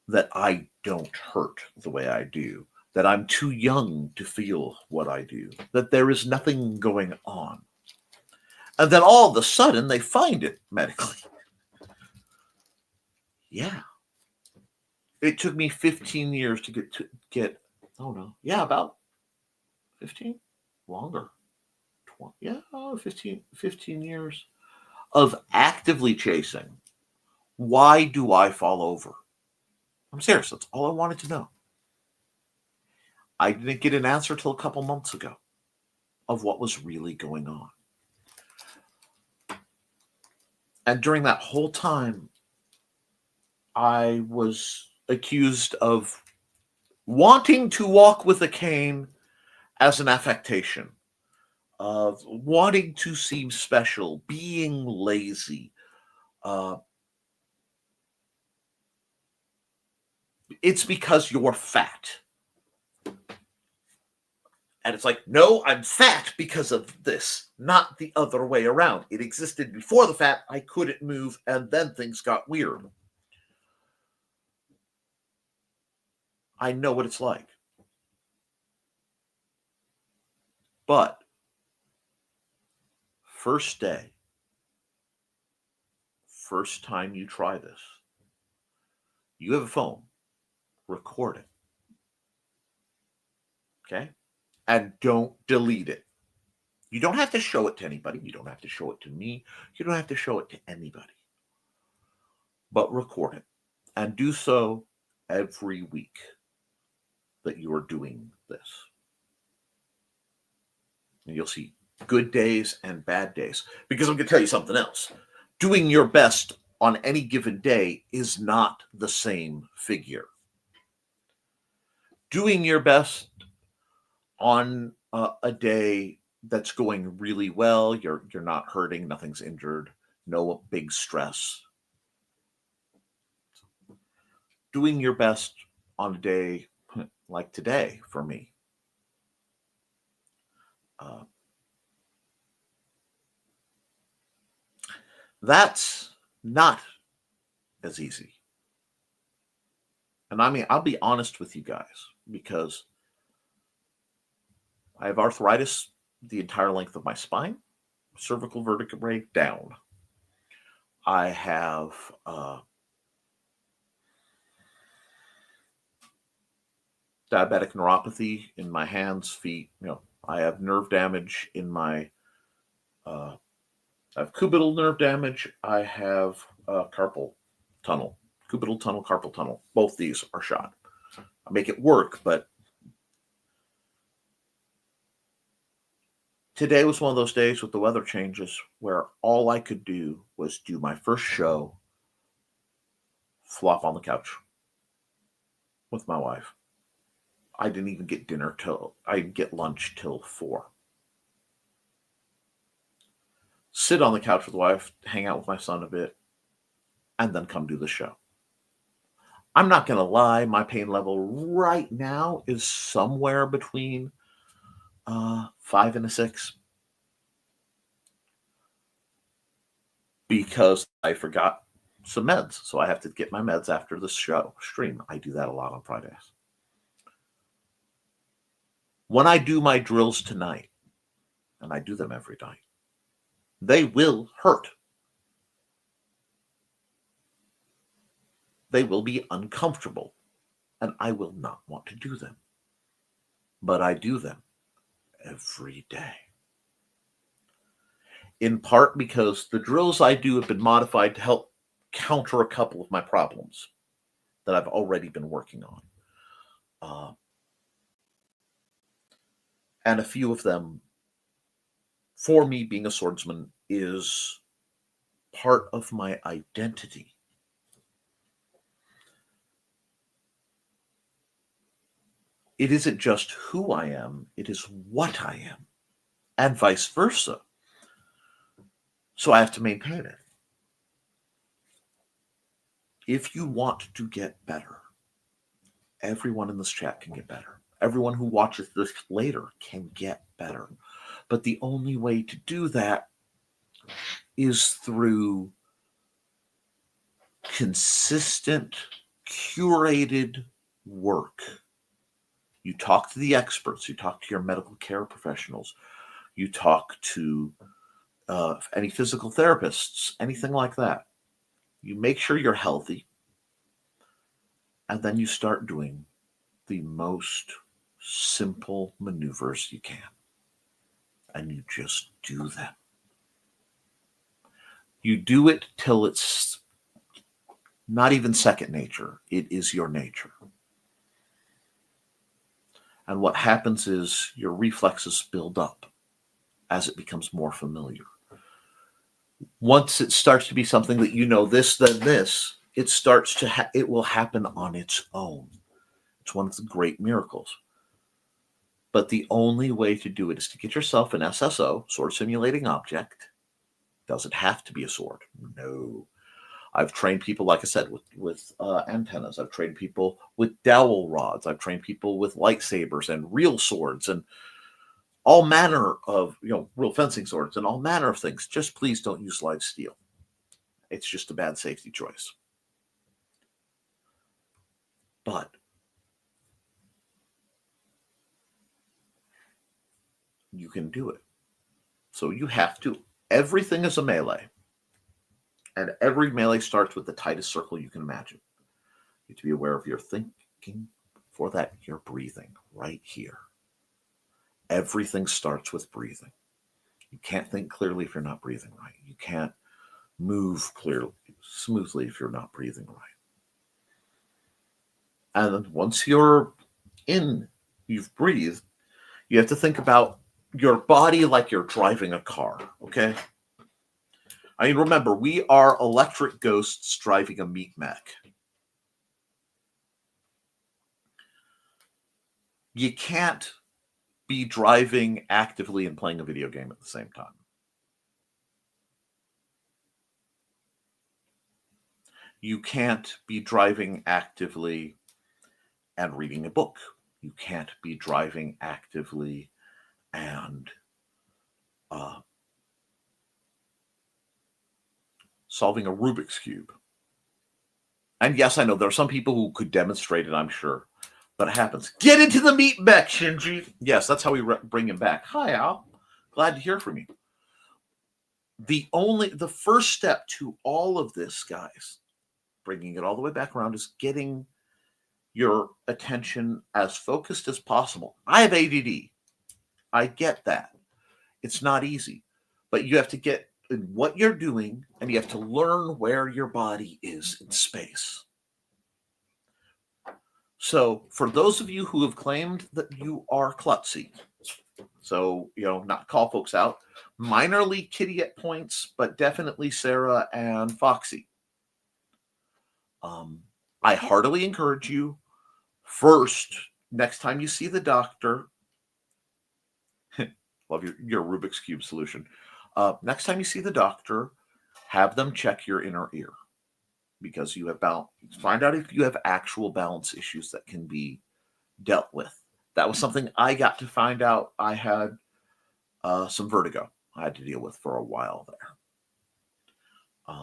that I don't hurt the way I do, that I'm too young to feel what I do, that there is nothing going on. And then all of a sudden they find it medically. Yeah. It took me 15 years to get about 15, longer. 20, 15 years of actively chasing. Why do I fall over? I'm serious. That's all I wanted to know. I didn't get an answer till a couple months ago of what was really going on. And during that whole time, I was accused of wanting to walk with a cane as an affectation, of wanting to seem special, being lazy. It's because you're fat. And it's like, no, I'm fat because of this, not the other way around. It existed before the fat, I couldn't move, and then things got weird. I know what it's like. But first day, first time you try this, you have a phone, record it. Okay? And don't delete it. You don't have to show it to anybody. You don't have to show it to me. You don't have to show it to anybody. But record it. And do so every week that you are doing this. And you'll see good days and bad days. Because I'm going to tell you something else. Doing your best on any given day is not the same figure. Doing your best on a day that's going really well, you're not hurting, nothing's injured, no big stress. Doing your best on a day like today for me. That's not as easy. And I mean, I'll be honest with you guys, because I have arthritis the entire length of my spine, cervical vertebrae down. I have diabetic neuropathy in my hands, feet. I have nerve damage in my. I have cubital nerve damage. I have carpal tunnel, cubital tunnel, carpal tunnel. Both these are shot. I make it work, but today was one of those days with the weather changes where all I could do was do my first show, flop on the couch with my wife. I didn't even get dinner I didn't get lunch till 4. Sit on the couch with the wife, hang out with my son a bit, and then come do the show. I'm not going to lie, my pain level right now is somewhere between 5 and a 6. Because I forgot some meds. So I have to get my meds after the stream. I do that a lot on Fridays. When I do my drills tonight, and I do them every night, they will hurt. They will be uncomfortable, and I will not want to do them. But I do them every day. In part because the drills I do have been modified to help counter a couple of my problems that I've already been working on. And a few of them, for me, being a swordsman is part of my identity. It isn't just who I am, it is what I am, and vice versa. So I have to maintain it. If you want to get better, everyone in this chat can get better. Everyone who watches this later can get better. But the only way to do that is through consistent, curated work. You talk to the experts, you talk to your medical care professionals, you talk to any physical therapists, anything like that. You make sure you're healthy, and then you start doing the most simple maneuvers you can. And you just do them. You do it till it's not even second nature. It is your nature. And what happens is your reflexes build up as it becomes more familiar. Once it starts to be something that you know this, then this, it starts to it will happen on its own. It's one of the great miracles. But the only way to do it is to get yourself an SSO, sword simulating object. Doesn't have to be a sword. No. I've trained people, like I said, with antennas. I've trained people with dowel rods. I've trained people with lightsabers and real swords and all manner of, real fencing swords and all manner of things. Just please don't use live steel. It's just a bad safety choice. But you can do it. So you have to. Everything is a melee. And every melee starts with the tightest circle you can imagine. You have to be aware of your thinking. For that, you're breathing right here. Everything starts with breathing. You can't think clearly if you're not breathing right. You can't move clearly, smoothly if you're not breathing right. And then once you're in, you've breathed, you have to think about your body like you're driving a car, okay? I mean, remember, we are electric ghosts driving a meat mech. You can't be driving actively and playing a video game at the same time. You can't be driving actively and reading a book. You can't be driving actively and solving a Rubik's Cube. And yes, I know there are some people who could demonstrate it, I'm sure. But it happens. Get into the meat mech, Shinji. Yes, that's how we bring him back. Hi, Al. Glad to hear from you. The first step to all of this, guys, bringing it all the way back around, is getting your attention as focused as possible. I have ADD. I get that. It's not easy. But you have to get in what you're doing, and you have to learn where your body is in space. So for those of you who have claimed that you are klutzy, so, not call folks out, minorly Kitty at points, but definitely Sarah and Foxy. I heartily encourage you, first, next time you see the doctor, love your Rubik's Cube solution. Next time you see the doctor, have them check your inner ear, because you have find out if you have actual balance issues that can be dealt with. That was something I got to find out. I had some vertigo I had to deal with for a while there.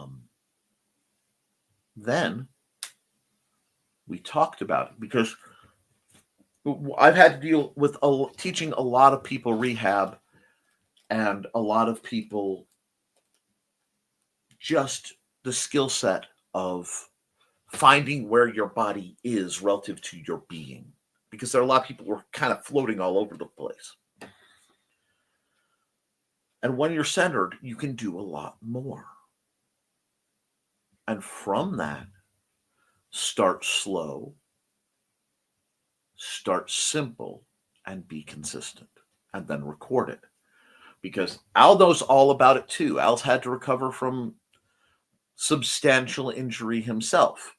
Then we talked about it, because I've had to deal with teaching a lot of people rehab, and a lot of people just the skill set of finding where your body is relative to your being, because there are a lot of people who are kind of floating all over the place. And when you're centered, you can do a lot more. And from that, start slow, start simple, and be consistent, and then record it. Because Al knows all about it too. Al's had to recover from substantial injury himself.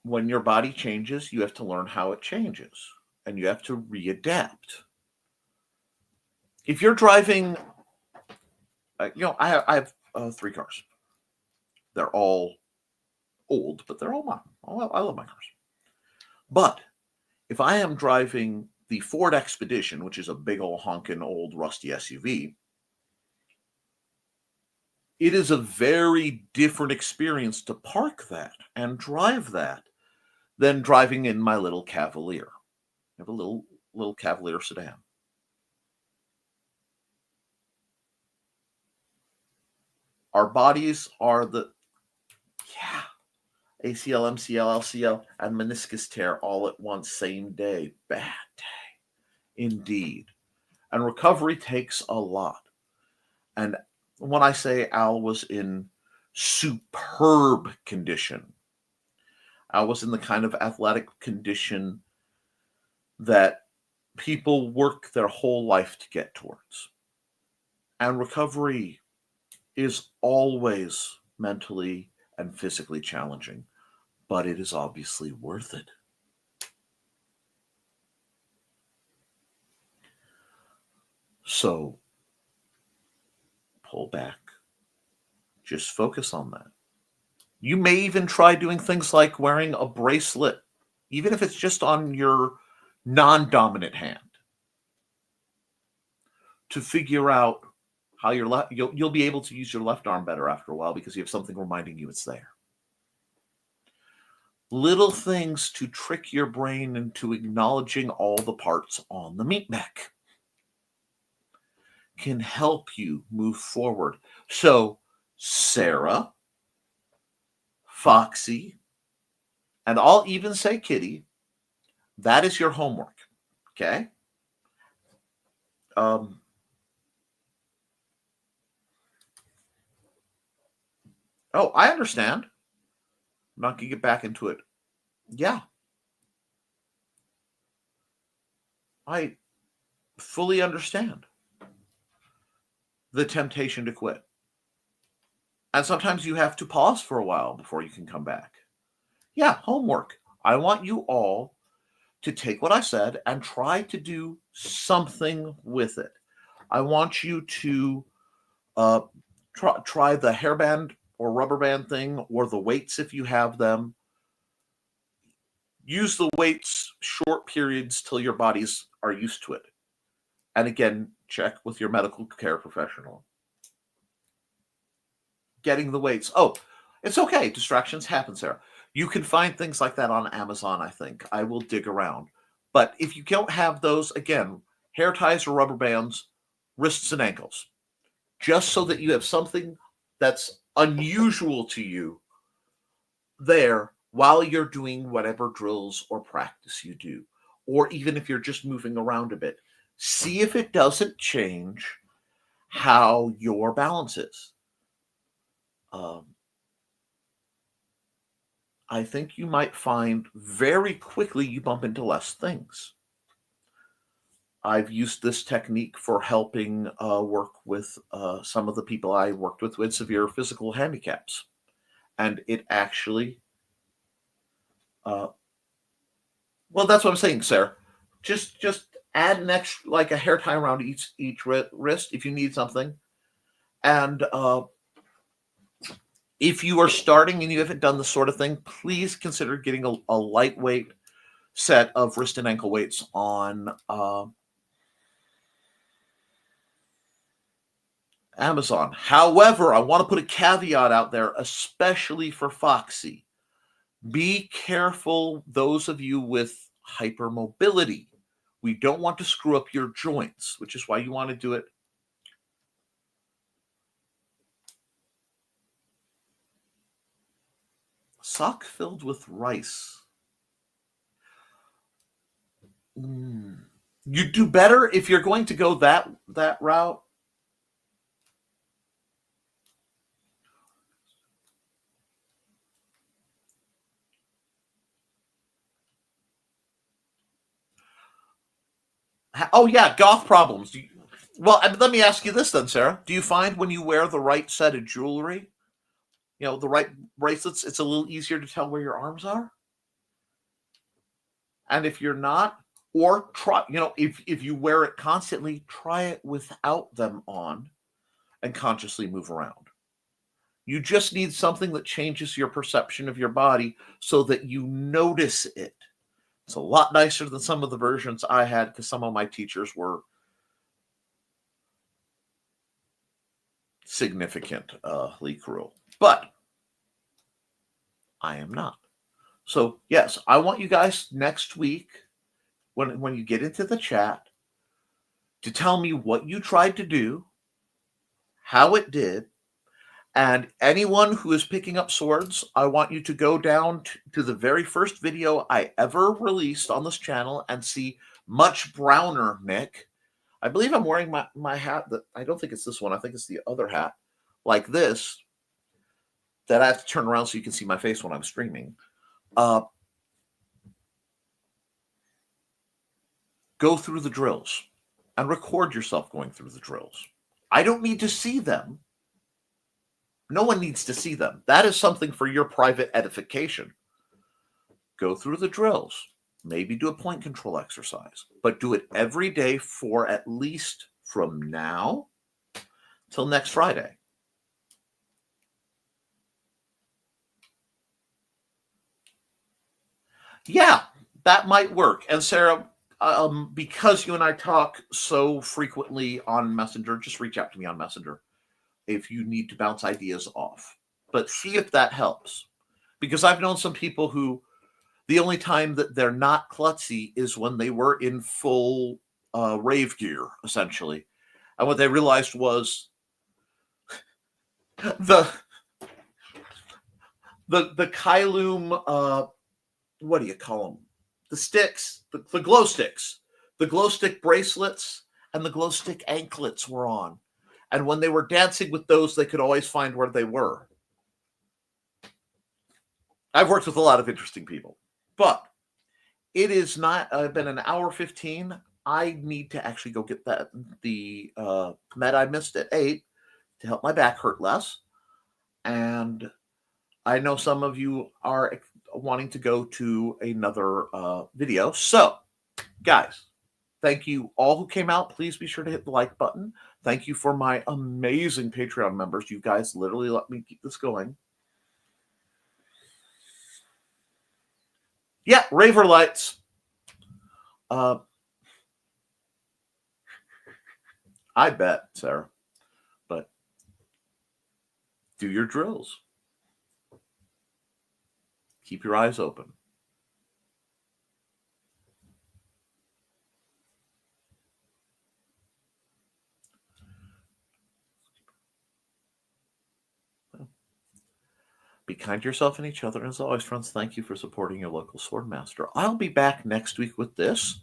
When your body changes, you have to learn how it changes, and you have to readapt. If you're driving, I have 3 cars. They're all old, but they're all mine. I love my cars. But if I am driving the Ford Expedition, which is a big old honking old rusty SUV, it is a very different experience to park that and drive that than driving in my little Cavalier. I have a little Cavalier sedan. Our bodies are ACL, MCL, LCL, and meniscus tear all at once, same day. Bad day. Indeed. And recovery takes a lot. And when I say Al was in superb condition, Al was in the kind of athletic condition that people work their whole life to get towards. And recovery is always mentally and physically challenging, but it is obviously worth it. So pull back. Just focus on that. You may even try doing things like wearing a bracelet, even if it's just on your non-dominant hand, to figure out how you'll be able to use your left arm better after a while, because you have something reminding you it's there. Little things to trick your brain into acknowledging all the parts on the meat mech can help you move forward. So, Sarah, Foxy, and I'll even say Kitty, that is your homework. Okay? Oh, I understand. I'm not going to get back into it. Yeah. I fully understand the temptation to quit. And sometimes you have to pause for a while before you can come back. Yeah, homework. I want you all to take what I said and try to do something with it. I want you to try the hairband or rubber band thing, or the weights if you have them. Use the weights short periods till your bodies are used to it. And again, check with your medical care professional. Getting the weights. Oh, it's okay. Distractions happen, Sarah. You can find things like that on Amazon, I think. I will dig around. But if you don't have those, again, hair ties or rubber bands, wrists and ankles, just so that you have something that's unusual to you there while you're doing whatever drills or practice you do, or even if you're just moving around a bit. See if it doesn't change how your balance is. I think you might find very quickly you bump into less things. I've used this technique for helping work with some of the people I worked with severe physical handicaps. And it actually, well, that's what I'm saying, Sarah. Just add an extra, like a hair tie around each wrist if you need something. And if you are starting and you haven't done this sort of thing, please consider getting a lightweight set of wrist and ankle weights on Amazon. However, I want to put a caveat out there, especially for Foxy. Be careful, those of you with hypermobility. We don't want to screw up your joints, which is why you want to do it. Sock filled with rice. You do better if you're going to go that route. Oh yeah, goth problems. Well, let me ask you this then, Sarah. Do you find when you wear the right set of jewelry, the right bracelets, it's a little easier to tell where your arms are? And if you're not, or try, if you wear it constantly, try it without them on and consciously move around. You just need something that changes your perception of your body so that you notice it. It's a lot nicer than some of the versions I had because some of my teachers were significantly cruel. But I am not. So, yes, I want you guys next week, when you get into the chat, to tell me what you tried to do, how it did, and anyone who is picking up swords, I want you to go down to the very first video I ever released on this channel and see much browner Nick. I believe I'm wearing my hat. I don't think it's this one. I think it's the other hat, like this, that I have to turn around so you can see my face when I'm streaming. Go through the drills and record yourself going through the drills. I don't need to see them. No one needs to see them. That is something for your private edification. Go through the drills. Maybe do a point control exercise, but do it every day for at least from now till next Friday. Yeah, that might work. And Sarah, because you and I talk so frequently on Messenger, just reach out to me on Messenger if you need to bounce ideas off. But see if that helps. Because I've known some people who the only time that they're not klutzy is when they were in full rave gear, essentially. And what they realized was the Kylum, what do you call them? The sticks, the glow sticks, the glow stick bracelets and the glow stick anklets were on. And when they were dancing with those, they could always find where they were. I've worked with a lot of interesting people, but it is not been an hour 15. I need to actually go get the med I missed at 8 to help my back hurt less. And I know some of you are wanting to go to another video. So, guys, Thank you all who came out. Please be sure to hit the like button. Thank you for my amazing Patreon members. You guys literally let me keep this going. Yeah, Raver Lights. I bet, Sarah. But do your drills. Keep your eyes open. Be kind to yourself and each other. And as always, friends, thank you for supporting your local swordmaster. I'll be back next week with this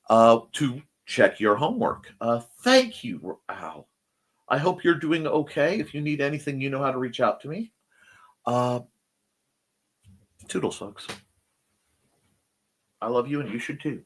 to check your homework. Thank you, Al. I hope you're doing okay. If you need anything, you know how to reach out to me. Toodles, folks. I love you, and you should too.